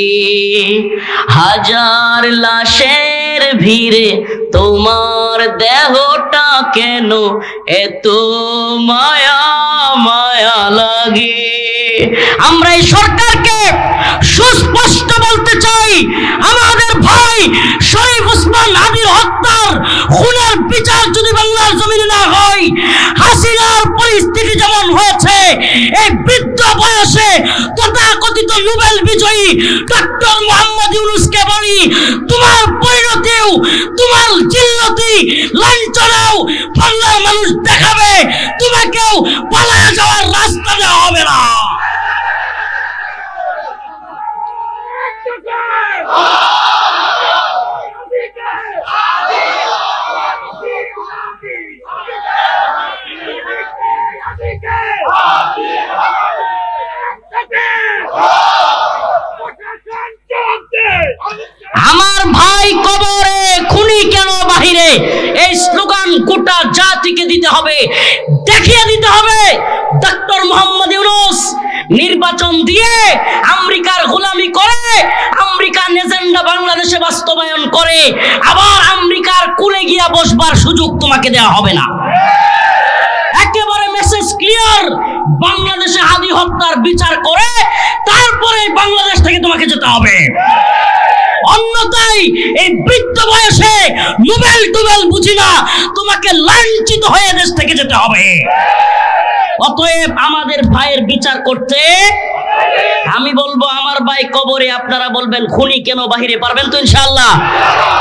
হাজার লাশের ভিড়ে তোমার দেহটা কেন এত মায়া মায়া লাগে? আমরা এই সরকারকে সুস্পষ্ট বলতে চাই, আমাদের ভাই শরীফ ওসমান হাদির হত্যার খুনের বিচার যদি বাংলার জমিনে না হয়, হাসিনার পরিস্থিতি যেমন হয়েছে, এই বৃদ্ধ বয়সে তথাকথিত নোবেল বিজয়ী ডক্টর মোহাম্মদ ইউনূসকে বলি, তোমার পরিণতিও, তোমার জিল্লতি লাঞ্ছনাও বাংলার মানুষ দেখাবে, তোমাকেও পালায়ে যাওয়ার রাস্তা দেওয়া হবে না। আমার ভাই কবরে, খুনি কেন বাহিরে, এই স্লোগান গোটা জাতিকে দিতে হবে, দেখিয়ে দিতে হবে। ডক্টর মোহাম্মদ ইউনূস নির্বাচন দিয়ে আমেরিকার গোলামি করে, আমেরিকার এজেন্ডা বাংলাদেশে বাস্তবায়ন করে, আবার আমেরিকার কুলে গিয়া বসবার সুযোগ তোমাকে দেওয়া হবে না। একেবারে মেসেজ ক্লিয়ার, বাংলাদেশে হাদি হত্যার বিচার করে তারপরে বাংলাদেশ থেকে তোমাকে যেতে হবে। অন্যথায় এই বৃদ্ধ বয়সে নোবেল টোবেল বুঝি না, তোমাকে লাঞ্ছিত হয়ে দেশ থেকে যেতে হবে। অতএব আমাদের ভাইয়ের বিচার করতে আমি বলবো আমার ভাই কবরে, আপনারা বলবেন খুনি কেন বাহিরে, পারবেন তো ইনশাআল্লাহ?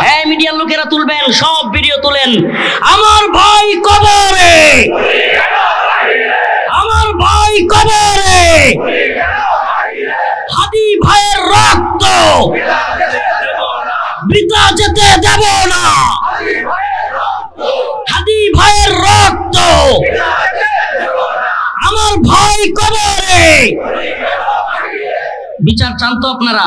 হ্যাঁ, মিডিয়ার লোকেরা তুলবেন, সব ভিডিও তুলেন, আমার ভাই কবরে, আমার ভাই কবরে, হাদি ভাইয়ের রক্ত বৃথা যেতে দেব না, হাদি ভাইয়ের রক্ত, আমার ভাই কবরে। বিচার চান তো আপনারা?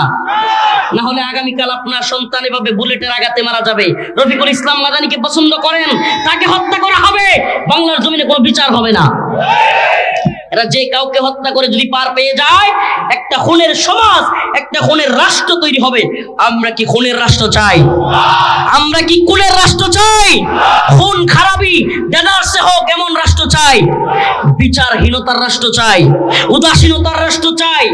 না হলে আগামীকাল আপনার সন্তান এভাবে বুলেটের আঘাতে মারা যাবে। রফিকুল ইসলাম মাদানীকে পছন্দ করেন, তাকে হত্যা করা হবে, বাংলার জমিনে কোনো বিচার হবে না। এরা যে কাউকে হত্যা করে যদি পার পেয়ে যায়, একটা খুনের সমাজ, একটা খুনের রাষ্ট্র তৈরি হবে। আমরা কি খুনের রাষ্ট্র চাই? আমরা কি খুনের রাষ্ট্র চাই? খুন খারাপি দেদারসে হোক এমন রাষ্ট্র চাই? বিচারহীনতার রাষ্ট্র চাই? উদাসীনতার রাষ্ট্র চাই?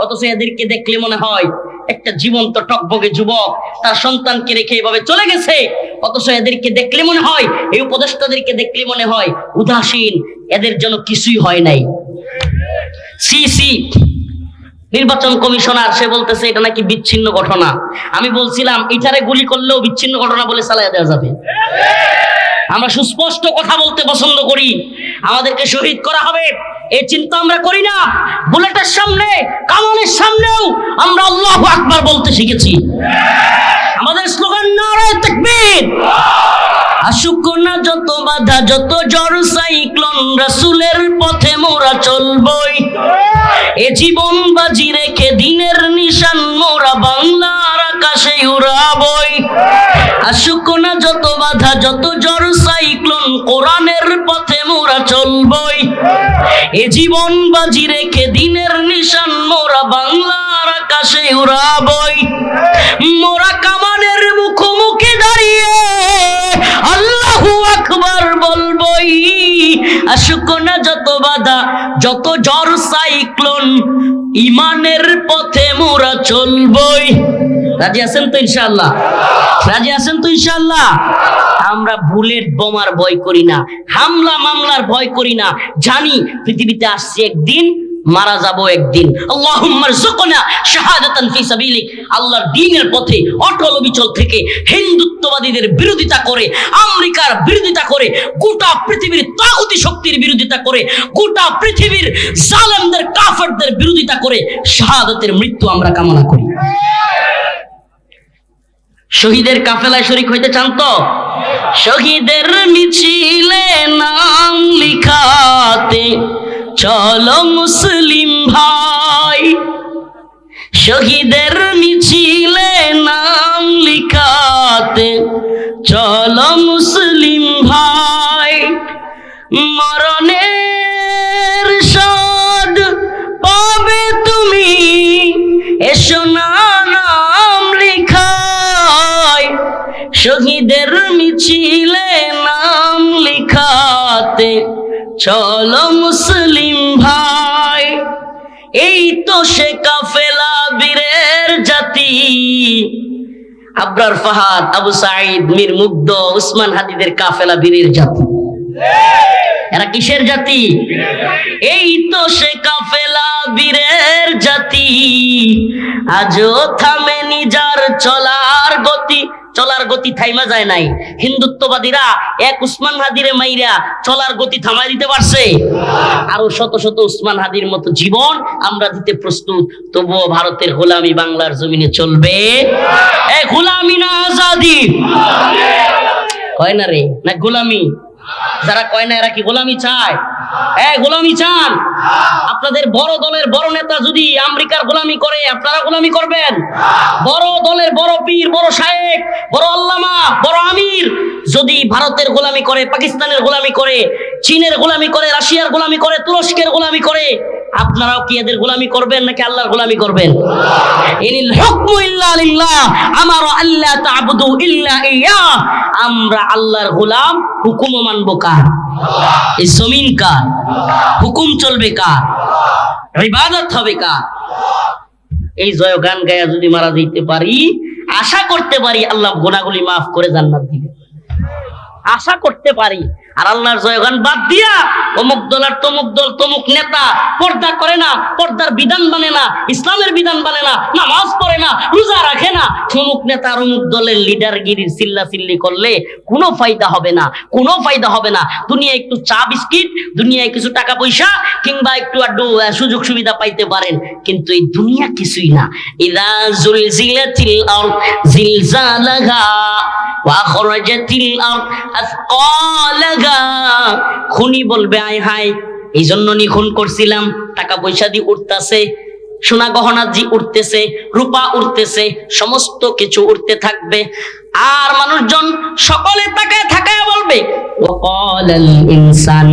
অথচ এদেরকে দেখলে মনে হয় একটা জীবন্ত টকবগে যুবক তার সন্তানকে রেখে এভাবে চলে গেছে, অথচ এদেরকে দেখলে মনে হয়, এই উপদেষ্টাদেরকে দেখলে মনে হয় উদাসীন, এদের জন্য কিছুই হয় নাই। সিসি নির্বাচন কমিশনার সে বলতেছে এটা নাকি বিচ্ছিন্ন ঘটনা। আমি বলছিলাম এটারে গুলি করলেও বিচ্ছিন্ন ঘটনা বলে চালাইয়া দেওয়া যাবে। আমরা সুস্পষ্ট কথা বলতে পছন্দ করি, আমাদেরকে শহীদ করা হবে এই চিন্তা আমরা করি না। বুলেটের সামনে, কামানের সামনেও আমরা আল্লাহু আকবার বলতে শিখেছি। আমাদের স্লোগান নারায়ে তাকবীর। আসুক না যত বাধা, যত ঝড় সাইক্লোন, রাসূলের পথে মোরা চলবই, এ জীবন বাজি রেখে দিনের নিশান মোরা বাংলার আকাশে উড়াবই। আসুক না যত বাধা, যত ঝড় সাইক্লোন, কোরআনের পথে মোরা চলবই, এ জীবন বাজি রেখে দিনের নিশান মোরা বাংলার আকাশে উড়াবই। মোরা কামানের মুখোমুখি দাঁড়িয়ে আল্লাহু আকবার বলবই। আসুক না যত বাধা, যত ঝড় সাইক্লোন, ইমানের পথে মোরা চলবই। রাজি আছেন তো ইনশাআল্লাহ? রাজি আছেন তো ইনশাআল্লাহ? আমরা বুলেট বোমার ভয় করি না, হামলা মামলার ভয় করি না, জানি পৃথিবীতে আসছে একদিন, মারা যাব একদিন। আল্লাহুম্মা রযুকনা শাহাদাতান ফি সাবিলিক। আল্লাহর দ্বীনের পথে অটল অবিচল থেকে হিন্দুত্ববাদীদের বিরোধিতা করে, আমেরিকার বিরোধিতা করে, গোটা পৃথিবীর তাগুতি শক্তির বিরোধিতা করে, গোটা পৃথিবীর জালেমদের কাফেরদের বিরোধিতা করে শাহাদাতের মৃত্যু আমরা কামনা করি। শহীদের কাফেলায় শরীক হইতে চান তো? শহীদের মিছিলে নাম লিখাতে চলো মুসলিম ভাই, শহীদের মিছিলে নাম লিখাতে চলো মুসলিম ভাই। মরণের স্বাদ পাবে তুমি, এসো না নাম লিখায়, শহীদের মিছিলে নাম লিখাতে চলো মুসলিম ভাই। এই তো সে কাফেলা বীরের জাতি, আবরার ফাহাদ, আবু সাঈদ, মীর মুগ্ধ, উসমান হাদিদের কাফেলা বীরের জাতি। এরা কিসের জাতি? এই তো সে কাফেলা বীরের জাতি, আজও থামেনি যার চলার গতি। চলার গতি থাইমা যায় নাই। হিন্দুত্ববাদীরা এক উসমান হাদিরে মাইরা চলার গতি থামাই দিতে পারছে? আরো শত শত উসমান হাদির মতো জীবন আমরা দিতে প্রস্তুত। তবুও ভারতের গোলামি বাংলার জমিনে চলবে। এই গোলামি না আজাদি? কয় না রে, না গোলামি? যারা কয় না এরা কি গোলামি চায়? গোলামি চান? আপনাদের বড় দলের বড় নেতা যদি আমেরিকার গোলামি করে, আপনারা গোলামি করবেন? বড় দলের বড় পীর, বড় শায়েখ, বড় আল্লামা, বড় আমির যদি ভারতের গোলামি করে, পাকিস্তানের গোলামি করে, চীনের গোলামি করে, রাশিয়ার গোলামি করে, তুরস্কের গোলামি করে, আপনারাও কি এদের গোলামি করবেন নাকি আল্লাহর গোলামি করবেন? ইনিল হুকমু ইল্লা লিল্লাহ, আমারা আল্লাহ তা'বুদু ইল্লা ইয়া। আমরা আল্লাহর গোলাম, হুকুমও মানব কার? এই জমিন কার? হুকুম চলবে কার? ইবাদত হবে কার? এই জয় গান গায়া যদি মারা যেতে পারি, আশা করতে পারি আল্লাহ গুনাহগুলি মাফ করে জান্নাত দিবে। আশা করতে পারি আর আল্লাহর জয়গান বাদ দিয়া অমুক দল আর তমুক দল, তমুক নেতা পর্দা করে না, পর্দার বিধান মানে না, ইসলামের বিধান মানে না, নামাজ পড়ে না, রোজা রাখে না, অমুক নেতা আর অমুক দলের লিডারগিরির চিল্লাচিল্লি করলে কোনো ফায়দা হবে না, কোনো ফায়দা হবে না। দুনিয়ায় একটু চা বিস্কিট, দুনিয়ায় কিছু টাকা পয়সা কিংবা একটু আড্ডু সুযোগ সুবিধা পাইতে পারেন, কিন্তু এই দুনিয়া কিছুই না। ইযা যুলজিলাতিল আরদ জিলজালাহা ওয়া আখরাজাতিল আরদ আথকালাহা। খুনি বলবে আয় হায়, এই জন্য নি খুন করছিলাম, টাকা পয়সা দিয়ে উঠতেছে, সোনা গহনা জি উঠতেছে, রূপা উঠতেছে, সমস্ত কিছু উঠতে থাকবে। আর মানুষজন সকলে তাকায় থাকায় বলবে ওয়াকালাল ইনসান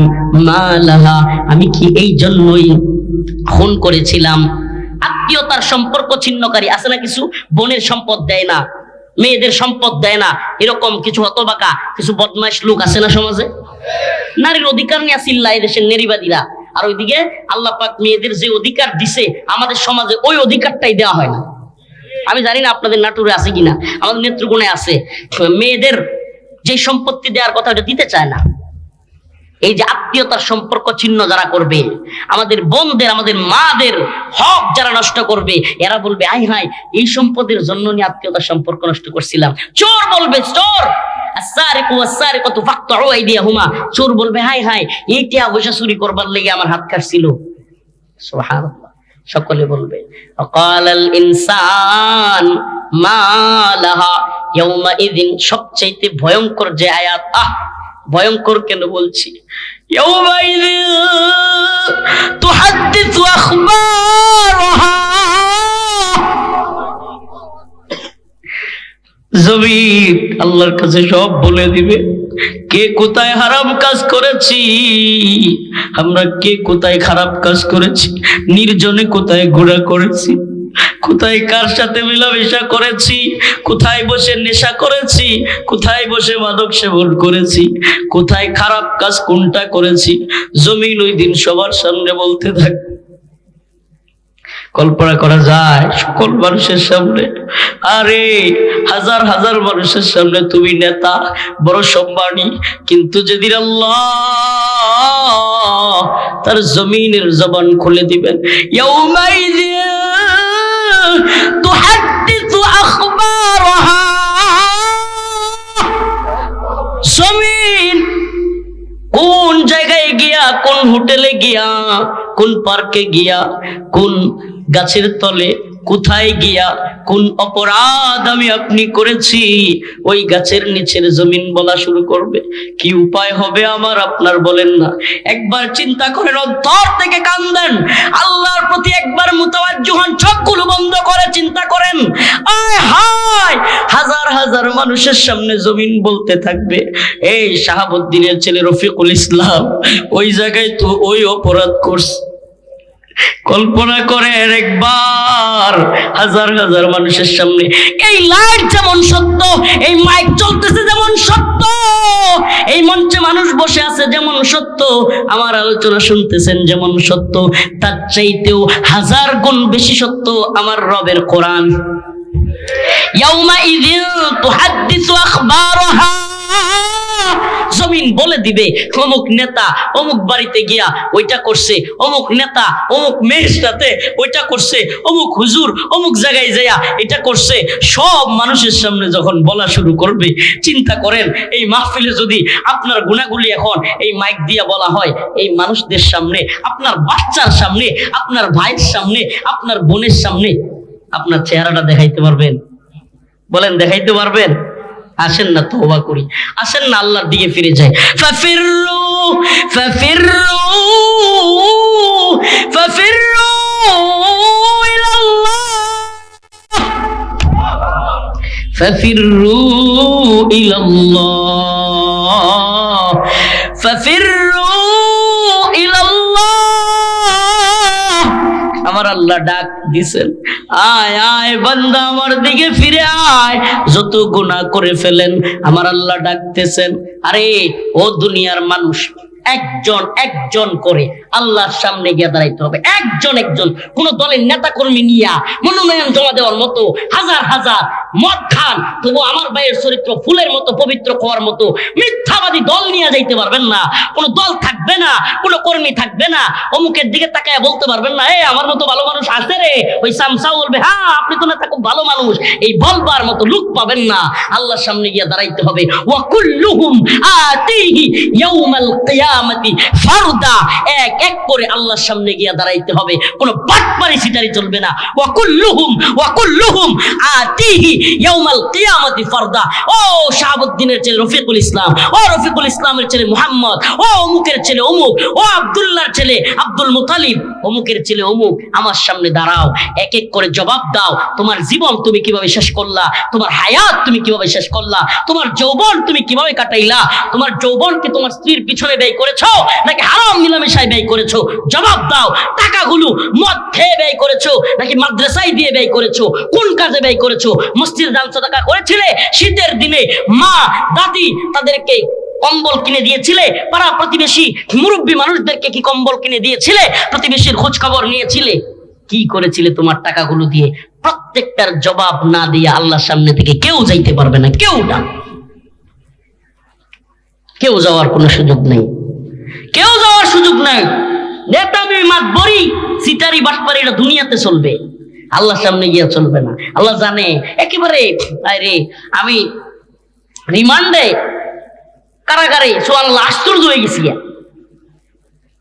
মা লাহা, আমি কি এই জন্যই খুন করেছিলাম। আত্মীয়তার সম্পর্ক ছিন্নকারী আছে না কিছু, বোনের সম্পদ দেয় না, মেয়েদের সম্পদ দেয় না, এরকম কিছু হতবাকা কিছু বদমাইশ লোক আছে না সমাজে। নারীর অধিকার নিয়ে চিল্লায় দেশের নারীবাদীরা, আর ওইদিকে আল্লাহ পাক মেয়েদের যে অধিকার দিছে আমাদের সমাজে ওই অধিকারটাই দেওয়া হয় না। আমি জানি না আপনাদের নাটুরে আছে কিনা, আমাদের নেত্রকোণে আছে, মেয়েদের যে সম্পত্তি দেওয়ার কথা ওটা দিতে চায় না। এই যে আত্মীয়তার সম্পর্ক ছিন্ন যারা করবে, আমাদের বোনদের আমাদের মাদের হক যারা নষ্ট করবে, এরা বলবে আই হাই এই সম্পদের জন্য নিয়ে আত্মীয়তার সম্পর্ক নষ্ট করছিলাম। চোর বলবে চোর, চোর বলবে হাই হাই এইটা পয়সা চুরি করবার লেগে আমার হাত কাটছিল। সুবহানাল্লাহ, সকলে বলবে ওয়াকালাল ইনসান মা লাহা ইয়াউমাইযিন। সবচাইতে ভয়ঙ্কর যে আয়াত, ভয়ঙ্কর কেন বলছি, ইয়াউমাইযিন তুহাদ্দিসু আখবারাহা। জমিন আল্লাহর কাছে সব বলে দিবে, কে কোথায় হারাম কাজ করেছি আমরা, কে কোথায় খারাপ কাজ করেছি, নির্জনে কোথায় ঘোরা করেছি, কোথায় কার সাথে মেলামেশা করেছি, কোথায় বসে নেশা করেছি, কোথায় বসে মাদক সেবন করেছি, কোথায় খারাপ কাজ কোনটা করেছি। জমিন ওই দিন সবার সামনে বলতে থাকে। কল্পনা করা যায় সকল মানুষের সামনে, আরে হাজার হাজার মানুষের সামনে তুমি নেতা, বড় সম্মানী, কিন্তু যেদিন আল্লাহ তার জমিনের জবান খুলে দিবেন, ইয়াউমাইযিন তুহাদ্দিসু আখবারাহা। জমিন কোন জায়গায় গিয়া, কোন হোটেলে গিয়া, কোন পার্কে গিয়া, কোন গাছের তলে, কোথায় গিয়া কোন অপরাধ আমি আপনি করেছি, ওই গাছের নিচের জমিন বলা শুরু করবে। কি উপায় হবে আমার আপনার বলেন না? একবার চিন্তা করেন, অন্তর থেকে কান্দেন, আল্লাহর প্রতি একবার মুতাওয়াজ্জিহ হন, চোখগুলো বন্ধ করে চিন্তা করেন। আয় হায়, হাজার হাজার মানুষের সামনে জমিন বলতে থাকবে, এই শাহাবুদ্দিনের ছেলে রফিকুল ইসলাম ওই জায়গায় তো ওই অপরাধ করছে। কল্পনা করেন একবার হাজার হাজার মানুষের সামনে, এই লাইট যেমন সত্য, এই মাইক চলতেছে যেমন সত্য, এই মঞ্চে মানুষ বসে আছে যেমন সত্য, আমার আলোচনা শুনতেছেন যেমন সত্য, তার চাইতেও হাজার গুণ বেশি সত্য আমার রবের কোরআন। ইয়াউমাইযিন তুহাদ্দিসু আখবারাহা। জমিন বলে দিবে অমুক নেতা অমুক বাড়িতে গিয়া ওইটা করছে, অমুক নেতা অমুক মেয়ের সাথে ওইটা করছে, অমুক হুজুর অমুক জায়গায় যাইয়া এটা করছে। সব মানুষের সামনে যখন বলা শুরু করবে, চিন্তা করেন এই মাহফিলে যদি আপনার গুনাহগুলি এখন এই মাইক দিয়া বলা হয়, এই মানুষদের সামনে, আপনার বাচ্চার সামনে, আপনার ভাইয়ের সামনে, আপনার বোনের সামনে, আপনার চেহারাটা দেখাইতে পারবেন? বলেন দেখাইতে পারবেন? আসেন না তওবা করি, আসেন না আল্লাহর দিকে ফিরে যাই। ফাফিরু ফাফিরু ফাফিরু ইলাল্লাহ, ফাফিরু ইলাল্লাহ, ফাফিরু ইলাল্লাহ। আমার আল্লাহ ডাক দিছেন, আয় আয় বান্দা আমার দিকে ফিরে আয়, যত গুনাহ করে ফেলেন আমার আল্লাহ ডাকতেছেন। আরে ও দুনিয়ার মানুষ, একজন একজন করে আল্লাহর সামনে গিয়ে দাঁড়াইতে হবে। একজন কোন দলের নেতা কর্মী নিয়া মনোনয়ন জমা দেওয়ার মতো হাজার হাজার মদ খান, তবু আমার ভাইয়ের চরিত্র ফুলের মতো পবিত্র হওয়ার মতো মিথ্যাবাদী দল নিয়ে যাইতে পারবেন না। কোন দল থাকবে না, কোন কর্মী থাকবে না, অমুকের দিকে তাকায় বলতে পারবেন না আমার মতো ভালো মানুষ আছে রে। ওই সামসা বলবে হ্যাঁ আপনি তো নেতা খুব ভালো মানুষ, এই বলবার মতো লোক পাবেন না। আল্লাহর সামনে গিয়ে দাঁড়াইতে হবে। ওয়া কুল্লুহুম আতিহি ইয়াউমাল কিয়ামাতি ফারদা, এক এক করে আল্লাহর সামনে গিয়ে দাঁড়াইতে হবে। কোনো বাটপারি সিটারি চলবে না। ওয়া কুল্লুহুম আতিহি ইয়াউমাল কিয়ামাতি ফারদা। ও শাহাবুদ্দিনের ছেলে রফিকুল ইসলাম, ও রফিকুল ইসলামের ছেলে মুহাম্মদ, ও অমুকের ছেলে অমুক, ও আব্দুল্লাহর ছেলে আব্দুল মুতালিব, অমুকের ছেলে অমুক, আমার সামনে দাঁড়াও, এক এক করে জবাব দাও। তোমার জীবন তুমি কিভাবে শেষ করলা, তোমার হায়াত তুমি কিভাবে শেষ করলা, তোমার যৌবন তুমি কিভাবে কাটাইলা, তোমার যৌবন কি তোমার স্ত্রীর পিছনে ব্যয় করেছো নাকি হারাম মিলামেশায় ব্যয় করেছো? জবাব দাও। টাকাগুলো মদ খেয়ে ব্যয় করেছো নাকি মাদ্রাসায় দিয়ে ব্যয় করেছো? কোন কাজে ব্যয় করেছো? মসজিদ দান সাদাকা করেছিলে? শীতের দিনে মা দাদি তাদেরকে কম্বল কিনে দিয়েছিলে? পাড়া প্রতিবেশী মুরব্বী মানুষদেরকে কি কম্বল কিনে দিয়েছিলে? প্রতিবেশীর খোঁজ খবর নিয়েছিলে? কি করেছিলে তোমার টাকাগুলো দিয়ে? প্রত্যেকটার জবাব না দিয়ে আল্লাহর সামনে থেকে কেউ যাইতে পারবে না, কেউ না, কেউ যাওয়ার কোনো সুযোগ নেই, কেউ যাওয়ার সুযোগ নাই। নেতামি মাতবরি সিটারি বাটপারি এটা দুনিয়াতে চলবে, আল্লাহর সামনে গিয়ে চলবে না। আল্লাহ জানে একেবারে। আরে আমি রিমান্ডে কারাগারে সুবহানাল্লাহ আশ্চর্য হয়ে গেছি।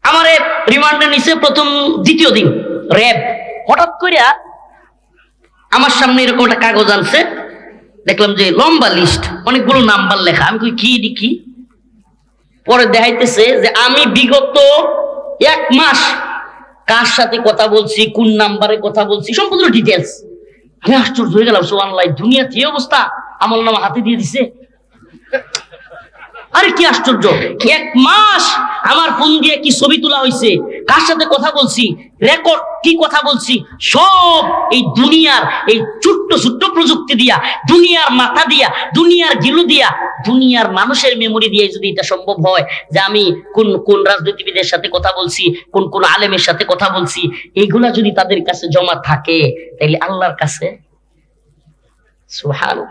আমারে রিমান্ডে নিছে প্রথম দ্বিতীয় দিন র্যাব। হঠাৎ করে আমার সামনে এরকম একটা কাগজ আনছে, দেখলাম যে লম্বা লিস্ট, অনেকগুলো নাম্বার লেখা। আমি কই কি দেখি, পরে দেখাইতেছে যে আমি বিগত 1 মাস কার সাথে কথা বলছি, কোন নাম্বারে কথা বলছি, সম্পূর্ণ ডিটেলস। আমি আশ্চর্য হয়ে গেলাম, সুবহানাল্লাহ দুনিয়া কি অবস্থা, আমলনামা হাতে দিয়ে দিছে। আরে কি আশ্চর্য, 1 মাস আমার ফোন দিয়ে কি ছবি তোলা হয়েছে, কার সাথে কথা বলছি, রেকর্ড কি কথা বলছি, সব এই দুনিয়ার এই ছোট্ট ছোট্ট প্রযুক্তি দিয়া, দুনিয়ার মাথা দিয়া, দুনিয়ার গিলু দিয়া, দুনিয়ার মানুষের মেমোরি দিয়ে যদি এটা সম্ভব হয় যে আমি কোন কোন রাজনীতিবিদের সাথে কথা বলছি, কোন কোন আলেমের সাথে কথা বলছি, এইগুলা যদি তাদের কাছে জমা থাকে, তাহলে আল্লাহর কাছে সুবহানাল্লাহ,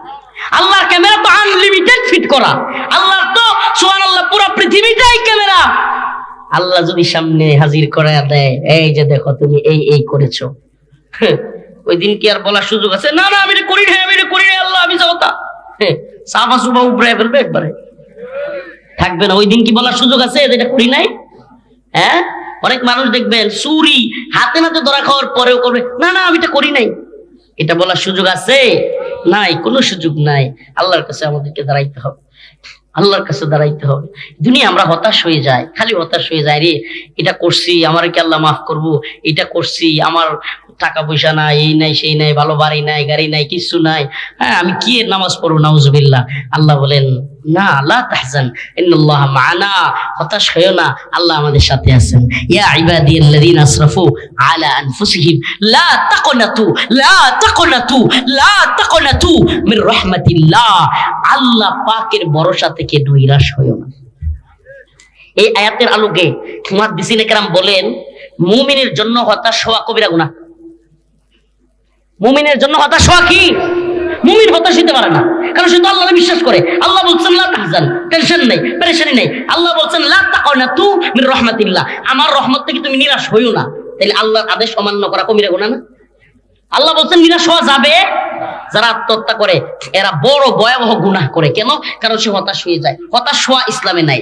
আল্লাহর ক্যামেরা তো আনলিমিটেড ফিট করা, আল্লাহর তো সুবহানাল্লাহ পুরো পৃথিবীটাই ক্যামেরা। আল্লাহ যদি সামনে হাজির করে দেয়, এই যে দেখো তুমি এই এই করেছো, ওই দিন কি আর বলার সুযোগ আছে? না না আমি এটা করি নাই, আমি এটা করি নাই, আল্লাহ আমি যাও তা সাফা সুফা উপরে ফেলবে একবারে, থাকবে না। ওই দিন কি বলার সুযোগ আছে এটা করি নাই? হ্যাঁ, অনেক মানুষ দেখবেন চুরি হাতে নাতে ধরা খাওয়ার পরেও করবে না না আমি এটা করি নাই। এটা বলার সুযোগ আছে? নাই, কোনো সুযোগ নাই। আল্লাহর কাছে আমাদেরকে দাঁড়াইতে হবে, আল্লাহর কাছে দাঁড়াইতে হবে। দুনিয়া আমরা হতাশ হয়ে যাই, খালি হতাশ হয়ে যায়, রে এটা করছি আমার কি আল্লাহ মাফ করবো, এটা করছি আমার টাকা পয়সা নাই, এই নাই সেই নাই, ভালো বাড়ি নাই গাড়ি নাই কিছু নাই, হ্যাঁ আমি কি নামাজ পড়বো, নাউজুবিল্লাহ। আল্লাহ বলেন না, লা তাহজান ইন্নাল্লাহা মা'ানা, হতাশ হয়ো না, আল্লাহ আমাদের সাথে আছেন। ইয়া ইবাদিয়াল্লাযীনা আসরাফু আলা আনফুসিহিম লা তাকনাতু মির রাহমাতিল্লাহ, আল্লাহ পাকের ভরসা থেকে নৈরাশ হয়ো না। এই আয়াতের আলোকে মুহাদ্দিসিনে কেরাম বলেন মুমিনের জন্য হতাশ হওয়া কবিরা গুনাহ। মুমিনের জন্য হতাশ হওয়া কি? মুমিন হতাশ হতে পারে না, কারণ সে তো আল্লাহকে বিশ্বাস করে। আল্লাহ বলছেন লা তাহজান, টেনশন নেই, পেরেশানি নেই। আল্লাহ বলছেন লা তাকনাতু মির রাহমাতিল্লাহ, আমার রহমত থেকে তুমি নিরাশ হইও না। তাহলে আল্লাহর আদেশ অমান্য করা কবিরা গুনাহ না? আল্লাহ বলছেন নিরাশ হওয়া যাবে। যারা আত্মহত্যা করে এরা বড় ভয়াবহ গুনাহ করে। কেন? কারণ সে হতাশ হয়ে যায়। হতাশ হওয়া ইসলামে নাই।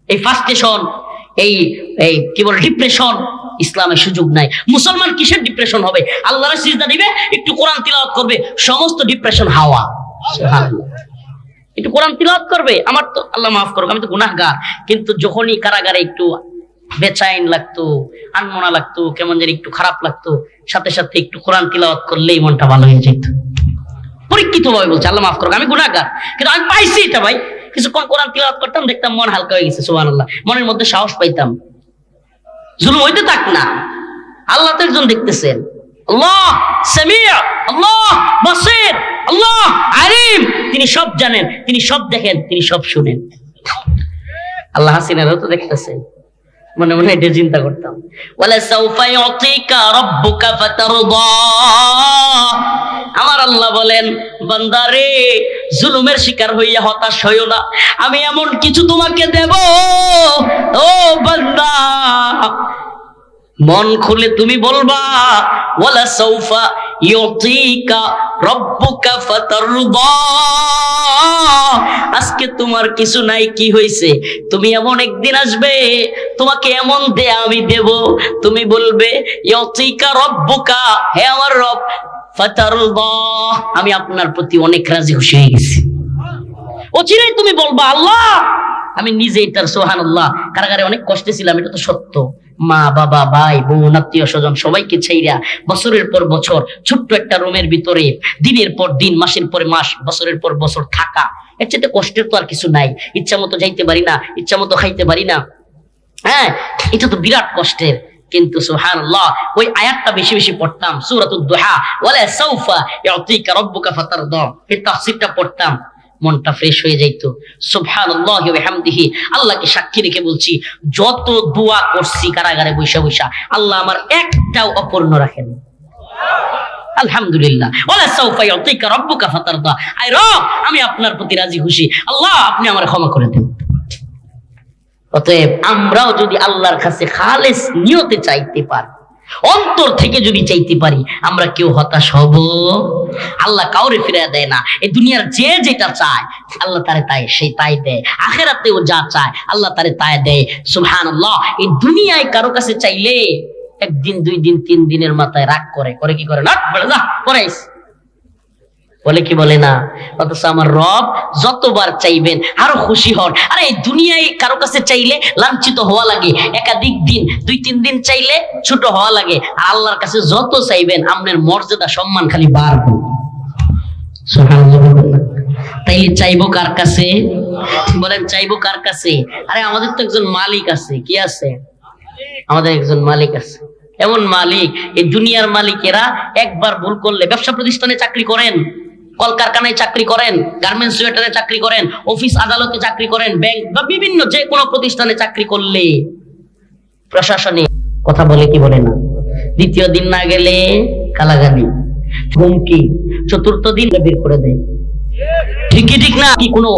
এই ফার্স্টেশন, এই এই কি বলে ডিপ্রেশন, ইসলামের সুযোগ নাই। মুসলমান কিসের ডিপ্রেশন হবে? আল্লাহর সিজদা দিবে, একটু কোরআন তিলাওয়াত করবে, সমস্ত ডিপ্রেশন হাওয়া। সুবহানাল্লাহ। একটু কোরআন তিলাওয়াত করবে, আমার তো আল্লাহ মাফ করুক আমি তো গুনাহগার, কিন্তু যখনই কারাগারে একটু বেচাইন লাগতো, আনমনা লাগতো, কেমন যেন একটু খারাপ লাগতো, সাথে সাথে একটু কোরআন তিলাওয়াত করলেই মনটা ভালো হয়ে যেত। পরীক্ষিত ভাবে বলছে আল্লাহ মাফ করুক আমি গুনাহগার, কিন্তু আমি পাইছি এটা ভাই। কিছুক্ষণ কোরআন তিলাওয়াত করতাম, দেখতাম মন হালকা হয়ে গেছে। সুবহানাল্লাহ। মনের মধ্যে সাহস পাইতাম, জুলুম হইতে থাক না। আল্লাহ তো একজন দেখতেছেন, আল্লাহ সামিউ, আল্লাহ বাসির, আল্লাহ আলিম, তিনি সব জানেন, তিনি সব দেখেন, তিনি সব শুনেন। আল্লাহ হাসিনারও তো দেখতেছেন, মনে মনে এটা চিন্তা করতাম। ওয়ালা সাউফা ইউতিকা রাব্বুকা ফাতারদা, আমার আল্লাহ বলেন বান্দারে জুলুমের শিকার হইয়া হতাশ হইও না, আমি এমন কিছু তোমাকে দেব ও বান্দা, মন খুলে তুমি বলবা ওয়ালা সাউফা ইউতিকা রাব্বুকা ফাতারদা। আজকে তোমার কিছু নাই, কি হয়েছে? তুমি এমন একদিন আসবে তোমাকে এমন দে আমি দেব, তুমি বলবে ইউতিকা রাব্বুকা, হে আমার রব, ফাতারদা, আমি আপনার প্রতি অনেক রাজি খুশি হয়ে গেছি। অচিরেই তুমি বলবা আল্লাহ, আমি নিজে এটার সুবহানাল্লাহ কারাগারে অনেক কষ্টে ছিলাম, এটা তো সত্য। মা বাবা ভাই বোন আত্মীয় স্বজন সবাইকে ছাইরা বছরের পর বছর ছোট্ট একটা রুমের ভিতরে দিনের পর দিন মাসের পর মাস বছরের পর বছর থাকা, এর চেয়ে কষ্টের তো আর কিছু নাই। ইচ্ছা মতো যাইতে পারি না, ইচ্ছা মতো খাইতে পারি না, হ্যাঁ এটা তো বিরাট কষ্টের। কিন্তু সুবহানাল্লাহ ওই আয়াতটা বেশি বেশি পড়তাম, সূরাতুদ দুহা, ওয়ালা সাউফা ইউতিকা রাব্বুকা ফাতারদা, এই তাফসীরটা পড়তাম, মনটা ফ্রেশ হয়ে যাইতো। সুবহানাল্লাহি ওয়া বিহামদিহি, আল্লাহকে সাক্ষী রেখে বলছি, যত দোয়া করছি কারাগারে বৈশা বৈশা, আল্লাহ আমার একটাও অপূর্ণ রাখেন। আলহামদুলিল্লাহ। ওয়ালা সাউফা ইউতিকা রাব্বুকা ফাতারদা, আই রব আমি আপনার প্রতি রাজি খুশি, আল্লাহ আপনি আমারে ক্ষমা করে দেন। অতএব আমরাও যদি আল্লাহর কাছে খালেস নিয়তে চাইতে পারি, অন্তর থেকে যদি চাইতে পারি, আমরা কেউ হতাশ হব? আল্লাহ কাউরে ফিরিয়ে দেয় না। এই দুনিয়ার যে যেটা চায় আল্লাহ তারে তাই সেই তাই দেয়, আখিরাতেও যা চায় আল্লাহ তারে তাই দেয়। সুবহানাল্লাহ। এই দুনিয়ায় কারো কাছে চাইলে একদিন দুই দিন তিন দিনের মাথায় রাগ করে, করে কি করে না বলে যা পড়াইস, বলে কি বলে না। অথচ আমার রব যতবার চাইবেন আরো খুশি হন। আরে এই দুনিয়ায় কারো কাছে চাইলে লাঞ্ছিত হওয়া লাগে, একাধিক দিন দুই তিন দিন চাইলে ছোট হওয়া লাগে, আর আল্লাহর কাছে যত চাইবেন আপনার মর্যাদা সম্মান খালি বাড়বে। তাইলে চাইবো কার কাছে? বলেন চাইবো কার কাছে? আরে আমাদের তো একজন মালিক আছে। কি আছে? আমাদের একজন মালিক আছে। এমন মালিক, এই দুনিয়ার মালিকেরা একবার ভুল করলে, ব্যবসা প্রতিষ্ঠানে চাকরি করেন, কলকারখানায় চাকরি করেন, গার্মেন্টস ওয়েটারে চাকরি করেন, অফিস আদালতে চাকরি করেন, ব্যাংক বা বিভিন্ন যে কোনো প্রতিষ্ঠানে চাকরি করলে প্রশাসনে কথা বলে কি বলে না, দ্বিতীয় দিন না গেলে কালাগালি, হুমকি, চতুর্থ দিন বের করে দেয়। ঠিক কি ঠিক না? কি কোনো